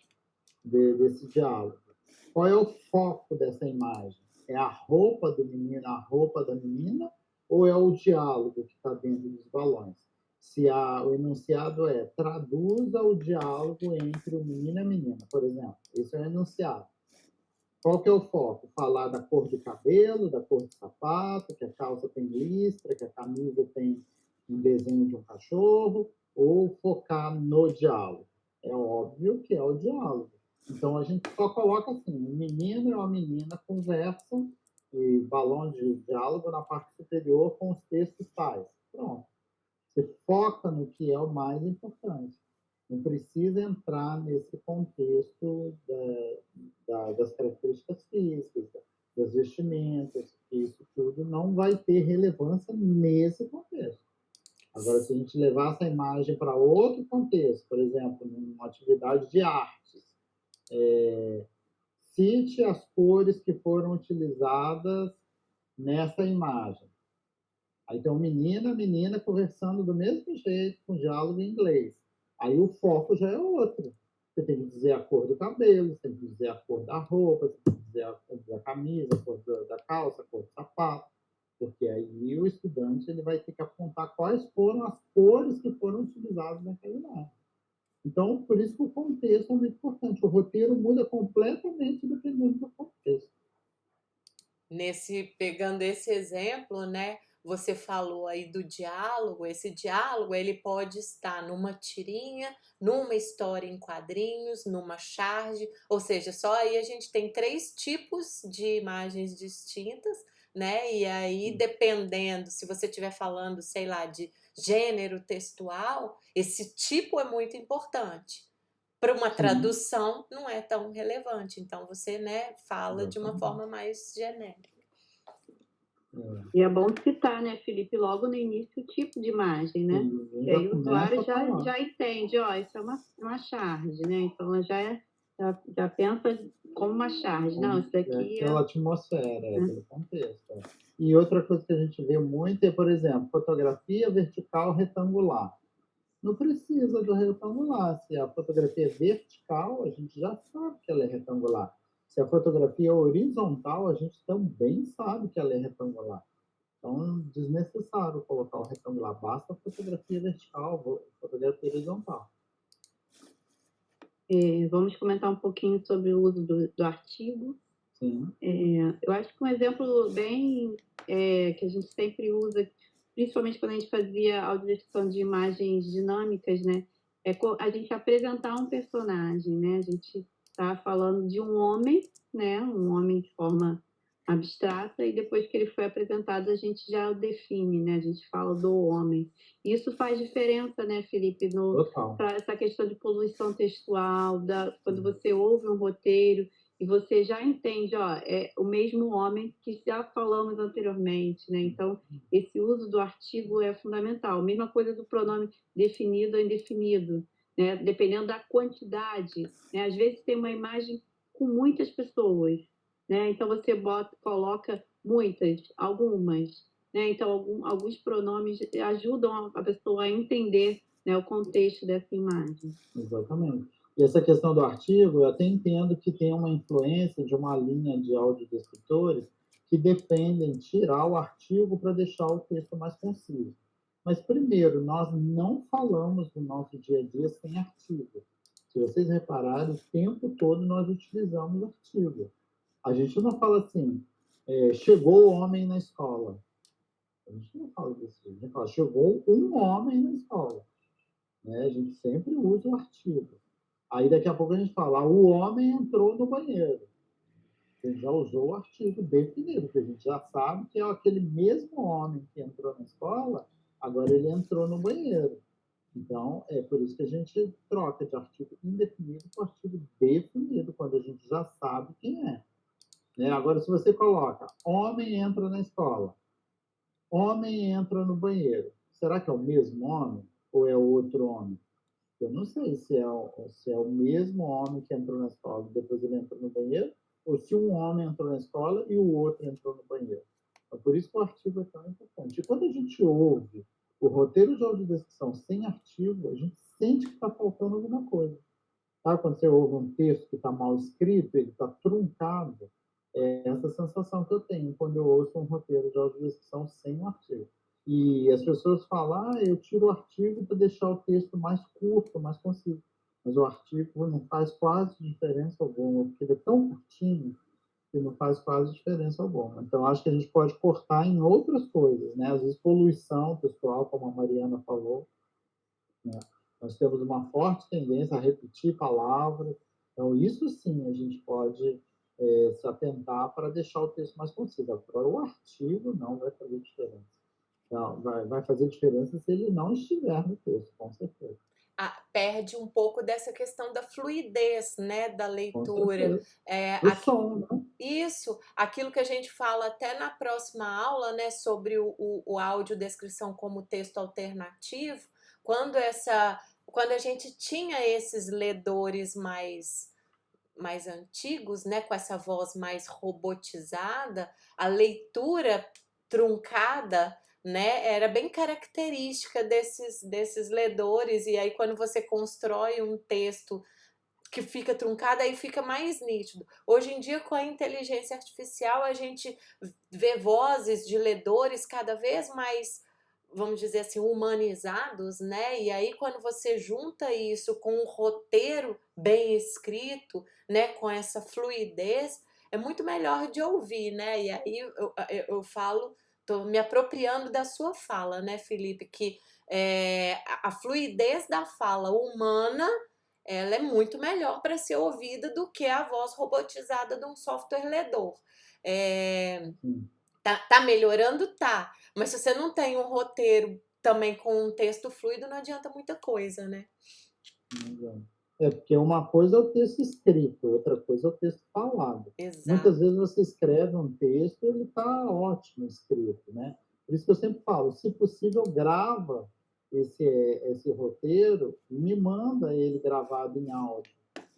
desse diálogo. Qual é o foco dessa imagem? É a roupa do menino, a roupa da menina, ou é o diálogo que está dentro dos balões? Se o enunciado traduza o diálogo entre o menino e a menina, por exemplo. Esse é o enunciado. Qual que é o foco? Falar da cor de cabelo, da cor de sapato, que a calça tem listra, que a camisa tem um desenho de um cachorro, ou focar no diálogo? É óbvio que é o diálogo. Então, a gente só coloca assim, um menino e uma menina conversam, e balão de diálogo na parte superior com os textos tais. Pronto. Você foca no que é o mais importante. Não precisa entrar nesse contexto das características físicas, das vestimentas, isso tudo não vai ter relevância nesse contexto. Agora, se a gente levar essa imagem para outro contexto, por exemplo, numa atividade de artes, cite as cores que foram utilizadas nessa imagem. Aí tem um menino, a menina conversando do mesmo jeito, com diálogo em inglês. Aí o foco já é outro. Você tem que dizer a cor do cabelo, você tem que dizer a cor da roupa, você tem que dizer a cor da camisa, a cor da calça, a cor do sapato. Porque aí o estudante ele vai ter que apontar quais foram as cores que foram utilizadas naquela imagem. Então, por isso que o contexto é muito importante. O roteiro muda completamente dependendo do contexto. Pegando esse exemplo, né? Você falou aí do diálogo. Esse diálogo ele pode estar numa tirinha, numa história em quadrinhos, numa charge, ou seja, só aí a gente tem 3 tipos de imagens distintas, né? E aí, dependendo, se você estiver falando, sei lá, de gênero textual, esse tipo é muito importante. Para uma tradução não é tão relevante, então você, né, fala de uma forma mais genérica. E é bom citar, né, Felipe, logo no início o tipo de imagem, né? E aí o usuário já entende, ó, isso é uma charge, né? Então ela já pensa como uma charge. Não, isso daqui aquela atmosfera, aquele contexto. E outra coisa que a gente vê muito é, por exemplo, fotografia vertical retangular. Não precisa do retangular. Se a fotografia é vertical, a gente já sabe que ela é retangular. Se a fotografia é horizontal, a gente também sabe que ela é retangular. Então, desnecessário colocar o retangular. Basta a fotografia vertical, fotografia horizontal. Vamos comentar um pouquinho sobre o uso do artigo. Sim. Eu acho que um exemplo bem que a gente sempre usa, principalmente quando a gente fazia audiodescrição de imagens dinâmicas, né? É a gente apresentar um personagem, né? A gente está falando de um homem, né? Um homem de forma abstrata, e depois que ele foi apresentado, a gente já o define, né? A gente fala do homem. Isso faz diferença, né, Felipe, para essa questão de poluição textual, quando você ouve um roteiro e você já entende, ó, é o mesmo homem que já falamos anteriormente, né? Então, esse uso do artigo é fundamental. Mesma coisa do pronome definido ou indefinido, né? Dependendo da quantidade, né? Às vezes tem uma imagem com muitas pessoas, né? Então você coloca muitas, algumas, né? Então alguns pronomes ajudam a pessoa a entender, né, o contexto dessa imagem. Exatamente. E essa questão do artigo, eu até entendo que tem uma influência de uma linha de audiodescritores que defendem tirar o artigo para deixar o texto mais conciso. Mas, primeiro, nós não falamos do nosso dia a dia sem artigo. Se vocês repararem, o tempo todo nós utilizamos artigo. A gente não fala assim, chegou o homem na escola. A gente não fala disso. A gente fala, chegou um homem na escola. Né? A gente sempre usa o artigo. Aí daqui a pouco a gente fala, o homem entrou no banheiro. A gente já usou o artigo definido, porque a gente já sabe que é aquele mesmo homem que entrou na escola, agora ele entrou no banheiro. Então, é por isso que a gente troca de artigo indefinido para artigo definido, quando a gente já sabe quem é. Né? Agora, se você coloca, homem entra na escola, homem entra no banheiro, será que é o mesmo homem ou é outro homem? Eu não sei se é o mesmo homem que entrou na escola e depois ele entrou no banheiro, ou se um homem entrou na escola e o outro entrou no banheiro. Então, por isso que o artigo é tão importante. E quando a gente ouve o roteiro de audiodescrição sem artigo, a gente sente que está faltando alguma coisa. Sabe quando você ouve um texto que está mal escrito, ele está truncado? É essa sensação que eu tenho quando eu ouço um roteiro de audiodescrição sem um artigo. E as pessoas falam, eu tiro o artigo para deixar o texto mais curto, mais conciso. Mas o artigo não faz quase diferença alguma, porque ele é tão curtinho que não faz quase diferença alguma. Então, acho que a gente pode cortar em outras coisas, né? Às vezes, poluição textual, como a Mariana falou, né? Nós temos uma forte tendência a repetir palavras. Então, isso sim a gente pode se atentar para deixar o texto mais conciso. Agora, o artigo não vai fazer diferença. Então, vai fazer diferença se ele não estiver no texto, com certeza. Perde um pouco dessa questão da fluidez, né, da Com leitura. certeza. O som, né? Isso, aquilo que a gente fala até na próxima aula, né, sobre o audiodescrição como texto alternativo, quando a gente tinha esses ledores mais antigos, né, com essa voz mais robotizada, a leitura truncada, né, era bem característica desses ledores, e aí quando você constrói um texto que fica truncado, aí fica mais nítido. Hoje em dia, com a inteligência artificial, a gente vê vozes de ledores cada vez mais, vamos dizer assim, humanizados, né? E aí, quando você junta isso com um roteiro bem escrito, né? Com essa fluidez, é muito melhor de ouvir, né? E aí eu falo, tô me apropriando da sua fala, né, Felipe? Que a fluidez da fala humana ela é muito melhor para ser ouvida do que a voz robotizada de um software ledor. Tá melhorando? Tá. Mas se você não tem um roteiro também com um texto fluido, não adianta muita coisa, né? Porque uma coisa é o texto escrito, outra coisa é o texto falado. Exato. Muitas vezes você escreve um texto e ele está ótimo escrito, né? Por isso que eu sempre falo, se possível, grava esse roteiro e me manda ele gravado em áudio.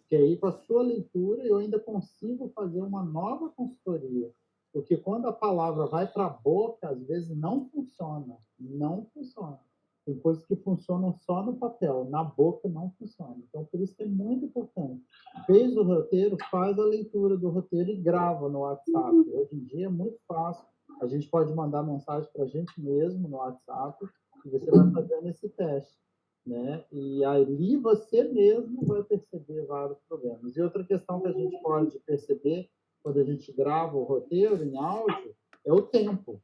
Que aí, com a sua leitura, eu ainda consigo fazer uma nova consultoria. Porque quando a palavra vai para a boca, às vezes não funciona. Não funciona. Tem coisas que funcionam só no papel, na boca não funciona. Então, por isso que é muito importante. Fez o roteiro, faz a leitura do roteiro e grava no WhatsApp. Hoje em dia é muito fácil. A gente pode mandar mensagem para a gente mesmo no WhatsApp e você vai fazendo esse teste, né? E ali você mesmo vai perceber vários problemas. E outra questão que a gente pode perceber quando a gente grava o roteiro em áudio é o tempo.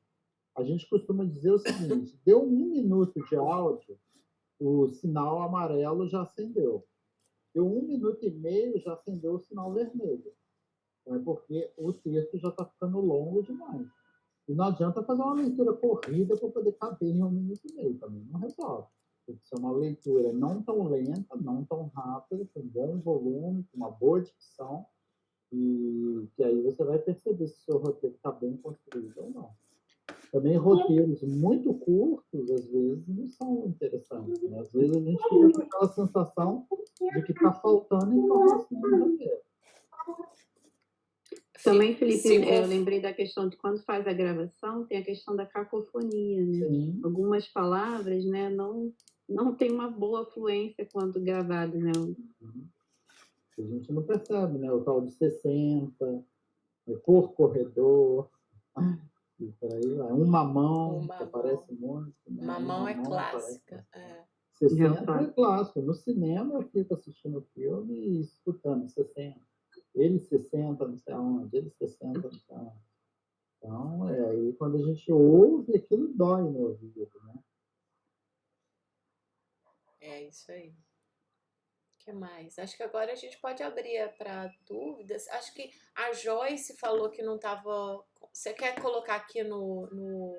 A gente costuma dizer o seguinte: deu 1 minuto de áudio, o sinal amarelo já acendeu. Deu 1 minuto e meio, já acendeu o sinal vermelho. Então, é porque o texto já está ficando longo demais. E não adianta fazer uma leitura corrida para poder caber em 1 minuto e meio. Também não resolve. Tem que ser uma leitura não tão lenta, não tão rápida, com bom volume, com uma boa dicção, e que aí você vai perceber se o seu roteiro está bem construído ou não. Também roteiros muito curtos, às vezes, não são interessantes, né? Às vezes a gente fica com aquela sensação de que está faltando informação no roteiro. Também, Felipe, eu lembrei da questão de quando faz a gravação, tem a questão da cacofonia, né? Sim. Algumas palavras, né, não tem uma boa fluência quando gravado, né? A gente não percebe, né? O tal de 60, por corredor, e por aí vai. Uma mão, que aparece muito. Né? Uma mão é clássica. 60 é clássico. No cinema eu fico assistindo o filme e escutando 60. Ele 60, não sei aonde, ele 60, não sei aonde. Então, aí quando a gente ouve, aquilo dói no ouvido, né? É isso aí. O que mais? Acho que agora a gente pode abrir para dúvidas. Acho que a Joyce falou que não estava. Você quer colocar aqui no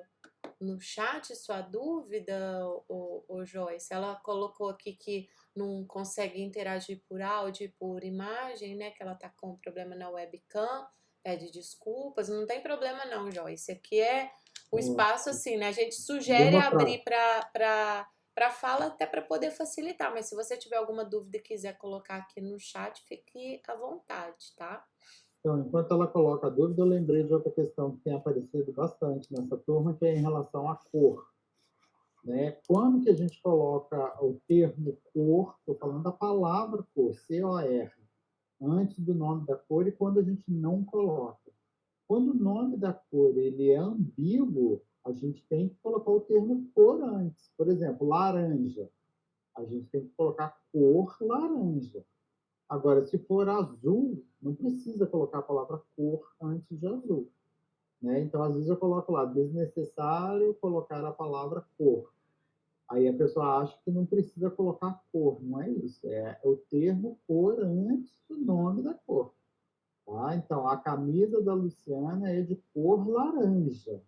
chat sua dúvida, ô Joyce? Ela colocou aqui que não consegue interagir por áudio e por imagem, né? Que ela tá com problema na webcam, pede desculpas. Não tem problema não, Joyce. Aqui é o espaço assim, né? A gente sugere abrir para fala até para poder facilitar, mas se você tiver alguma dúvida e quiser colocar aqui no chat, fique à vontade, tá? Então, enquanto ela coloca a dúvida, eu lembrei de outra questão que tem aparecido bastante nessa turma, que é em relação à cor. Né? Quando que a gente coloca o termo cor, estou falando da palavra cor, C-O-R, antes do nome da cor, e quando a gente não coloca. Quando o nome da cor ele é ambíguo, a gente tem que colocar o termo cor antes. Por exemplo, laranja. A gente tem que colocar cor laranja. Agora, se for azul, não precisa colocar a palavra cor antes de azul. Né? Então, às vezes eu coloco lá, desnecessário colocar a palavra cor. Aí a pessoa acha que não precisa colocar cor, não é isso. É o termo cor antes do nome da cor. Tá? Então, a camisa da Luciana é de cor laranja.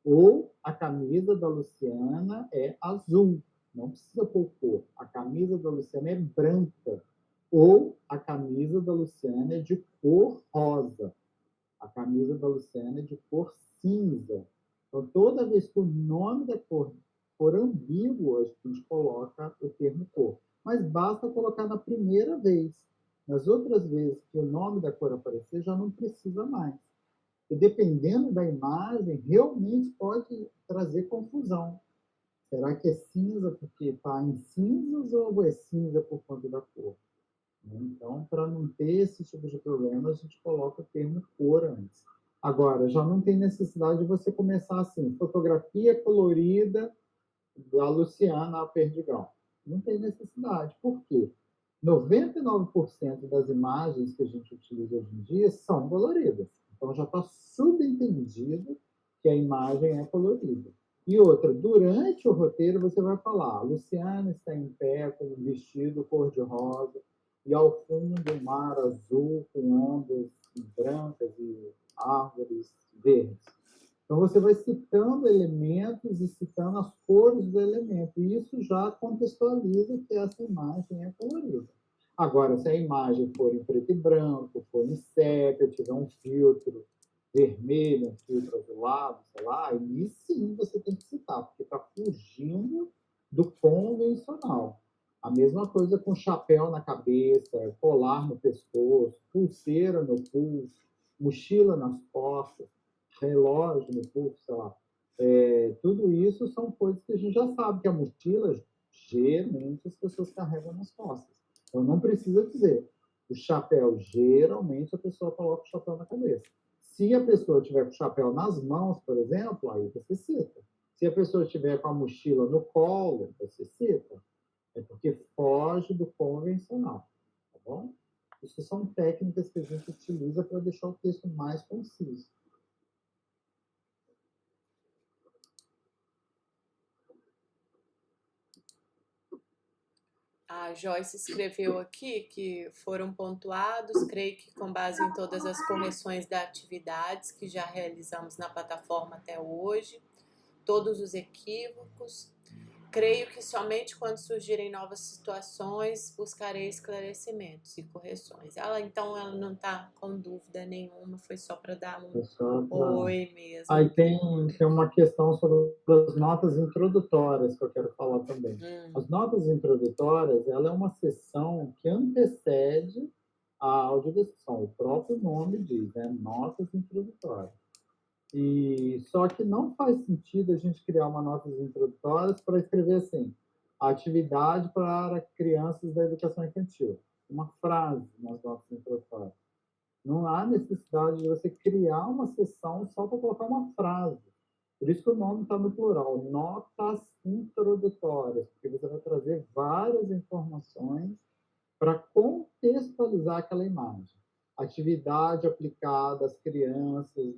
Ou a camisa da Luciana é azul, não precisa pôr cor. A camisa da Luciana é branca. Ou a camisa da Luciana é de cor rosa. A camisa da Luciana é de cor cinza. Então, toda vez que o nome da cor for ambíguo, a gente coloca o termo cor. Mas basta colocar na primeira vez. Nas outras vezes que o nome da cor aparecer, já não precisa mais. E dependendo da imagem, realmente pode trazer confusão. Será que é cinza porque está em cinzas ou é cinza por conta da cor? Então, para não ter esse tipo de problema, a gente coloca o termo cor antes. Agora, já não tem necessidade de você começar assim, fotografia colorida da Luciana Perdigão. Não tem necessidade. Por quê? 99% das imagens que a gente utiliza hoje em dia são coloridas. Então, já está subentendido que a imagem é colorida. E outra, durante o roteiro você vai falar, a Luciana está em pé com um vestido cor-de-rosa e ao fundo um mar azul com ondas brancas e árvores verdes. Então, você vai citando elementos e citando as cores do elemento. E isso já contextualiza que essa imagem é colorida. Agora, se a imagem for em preto e branco, for em sépia, tiver um filtro vermelho, um filtro azulado, sei lá, aí sim você tem que citar, porque está fugindo do convencional. A mesma coisa com chapéu na cabeça, colar no pescoço, pulseira no pulso, mochila nas costas, relógio no pulso, sei lá. Tudo isso são coisas que a gente já sabe que a mochila, geralmente, as pessoas carregam nas costas. Então, não precisa dizer. O chapéu, geralmente, a pessoa coloca o chapéu na cabeça. Se a pessoa tiver com o chapéu nas mãos, por exemplo, aí você cita. Se a pessoa estiver com a mochila no colo, você cita. É porque foge do convencional, tá bom? Isso são técnicas que a gente utiliza para deixar o texto mais conciso. A Joyce escreveu aqui que foram pontuados, creio que com base em todas as correções das atividades que já realizamos na plataforma até hoje, todos os equívocos. Creio que somente quando surgirem novas situações buscarei esclarecimentos e correções. Então ela não está com dúvida nenhuma, foi só para dar um oi mesmo. Aí tem uma questão sobre as notas introdutórias que eu quero falar também. As notas introdutórias, ela é uma seção que antecede a audiodescrição. O próprio nome diz, né? Notas introdutórias. E só que não faz sentido a gente criar uma notas introdutórias para escrever assim, atividade para crianças da educação infantil. Uma frase nas notas introdutórias. Não há necessidade de você criar uma seção só para colocar uma frase. Por isso que o nome está no plural, notas introdutórias, porque você vai trazer várias informações para contextualizar aquela imagem. Atividade aplicada às crianças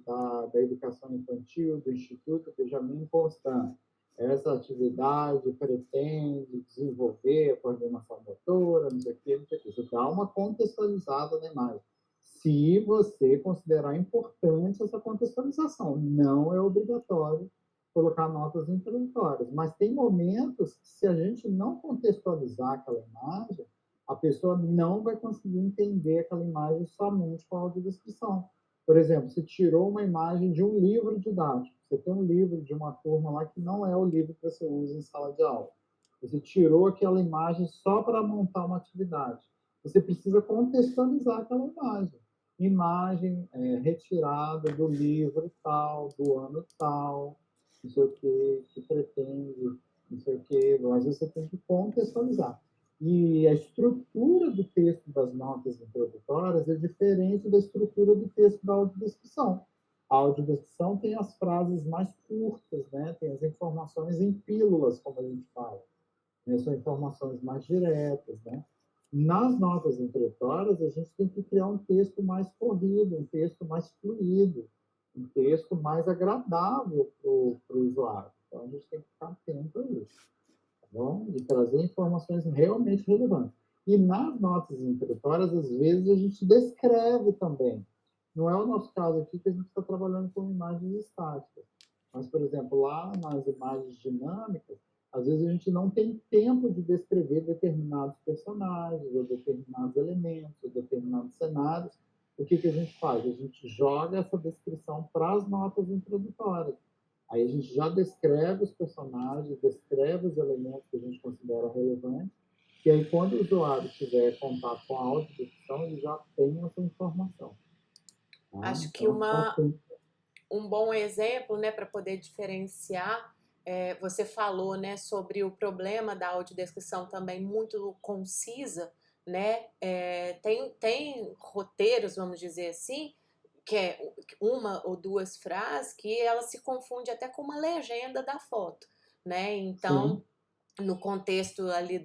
da educação infantil, do Instituto Benjamin Constant. Essa atividade pretende desenvolver a coordenação motora, não sei o quê, não sei o quê. Isso dá uma contextualizada na imagem. Se você considerar importante essa contextualização, não é obrigatório colocar notas introdutórias, mas tem momentos que, se a gente não contextualizar aquela imagem, a pessoa não vai conseguir entender aquela imagem somente com a audiodescrição. Por exemplo, você tirou uma imagem de um livro didático, você tem um livro de uma turma lá que não é o livro que você usa em sala de aula. Você tirou aquela imagem só para montar uma atividade. Você precisa contextualizar aquela imagem. Imagem retirada do livro tal, do ano tal, não sei o que pretende, não sei o que, mas você tem que contextualizar. E a estrutura do texto das notas introdutórias é diferente da estrutura do texto da audiodescrição. A audiodescrição tem as frases mais curtas, né? Tem as informações em pílulas, como a gente fala. São informações mais diretas, né? Nas notas introdutórias, a gente tem que criar um texto mais corrido, um texto mais fluido, um texto mais agradável para o usuário. Então, a gente tem que ficar atento a isso, tá bom? E trazer informações realmente relevantes. E nas notas introdutórias, às vezes, a gente descreve também. Não é o nosso caso aqui, que a gente está trabalhando com imagens estáticas. Mas, por exemplo, lá nas imagens dinâmicas, às vezes a gente não tem tempo de descrever determinados personagens, ou determinados elementos, ou determinados cenários. O que a gente faz? A gente joga essa descrição para as notas introdutórias. Aí a gente já descreve os personagens, descreve os elementos que a gente considera relevantes, e aí quando o usuário tiver contato com a audiodescrição, ele já tem essa informação. Tá? Acho que Então, um bom exemplo, né, para poder diferenciar, você falou, né, sobre o problema da audiodescrição também muito concisa, né? Tem roteiros, vamos dizer assim, que é uma ou duas frases que ela se confunde até com uma legenda da foto, né? Então, sim, no contexto ali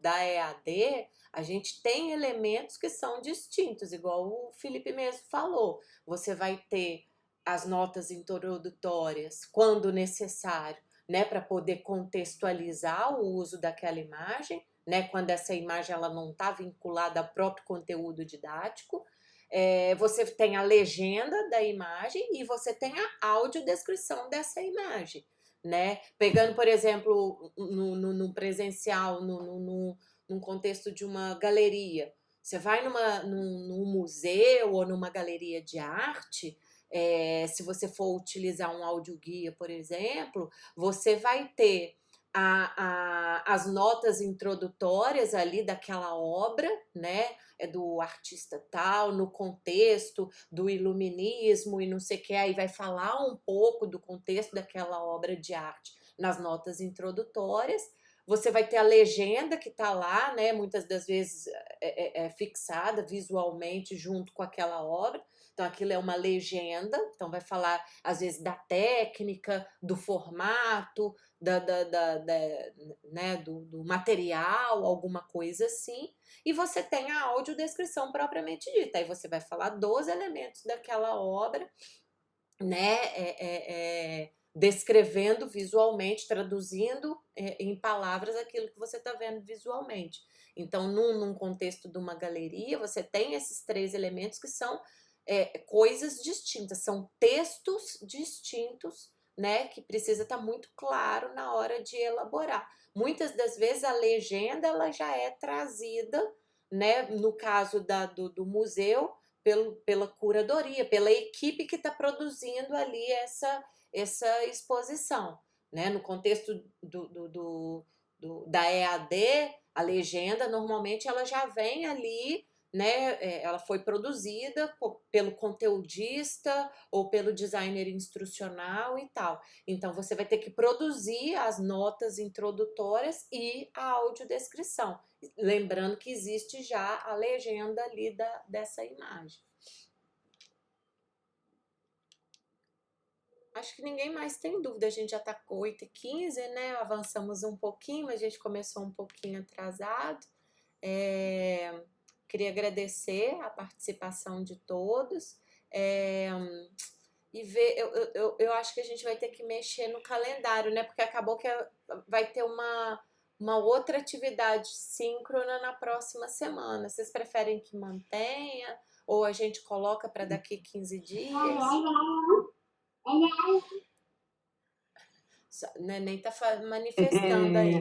da EAD, a gente tem elementos que são distintos, igual o Felipe mesmo falou. Você vai ter as notas introdutórias quando necessário, né, para poder contextualizar o uso daquela imagem, né, quando essa imagem ela não está vinculada ao próprio conteúdo didático. Você tem a legenda da imagem e você tem a audiodescrição dessa imagem, né? Pegando, por exemplo, no presencial, num contexto de uma galeria. Você vai num museu ou numa galeria de arte, se você for utilizar um audioguia, por exemplo, você vai ter as notas introdutórias ali daquela obra, né? É do artista tal, no contexto do iluminismo e não sei o que, aí vai falar um pouco do contexto daquela obra de arte nas notas introdutórias. Você vai ter a legenda que está lá, né? Muitas das vezes é fixada visualmente junto com aquela obra. Então, aquilo é uma legenda, então vai falar, às vezes, da técnica, do formato, né, do material, alguma coisa assim. E você tem a audiodescrição propriamente dita. Aí você vai falar dos elementos daquela obra, né, descrevendo visualmente, traduzindo em palavras aquilo que você está vendo visualmente. Então, num contexto de uma galeria, você tem esses três elementos que são coisas distintas, são textos distintos, né, que precisa estar muito claro na hora de elaborar. Muitas das vezes a legenda ela já é trazida, né, no caso do museu, pela curadoria, pela equipe que está produzindo ali essa exposição, né? No contexto da EAD, a legenda normalmente ela já vem ali, né? Ela foi produzida pelo conteudista ou pelo designer instrucional e tal. Então você vai ter que produzir as notas introdutórias e a audiodescrição, lembrando que existe já a legenda ali dessa imagem. Acho que ninguém mais tem dúvida, a gente já está com 8h15, né? Avançamos um pouquinho, mas a gente começou um pouquinho atrasado. Queria agradecer a participação de todos. E ver, eu acho que a gente vai ter que mexer no calendário, né? Porque acabou que vai ter uma outra atividade síncrona na próxima semana. Vocês preferem que mantenha? Ou a gente coloca para daqui 15 dias? Nem tá manifestando aí.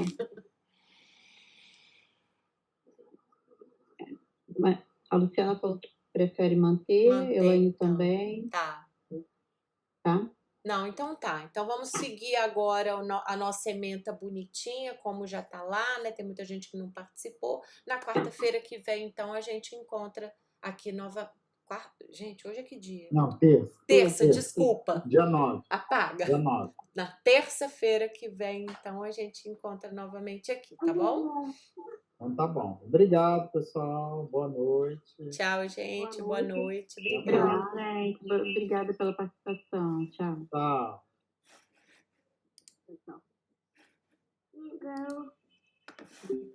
A Luciana falou que prefere manter, Elaine então. Também. Tá. Tá? Não, então tá. Então vamos seguir agora a nossa ementa bonitinha, como já tá lá, né? Tem muita gente que não participou. Na quarta-feira que vem, então, a gente encontra aqui Gente, hoje é que dia? Não, terça. Terça, desculpa. Dia 9. Apaga. Dia 9. Na terça-feira que vem, então, a gente encontra novamente aqui, tá bom? Então tá bom. Obrigado, pessoal. Boa noite. Tchau, gente. Boa noite. Obrigada. Obrigada pela participação. Tchau. Tchau. Tchau.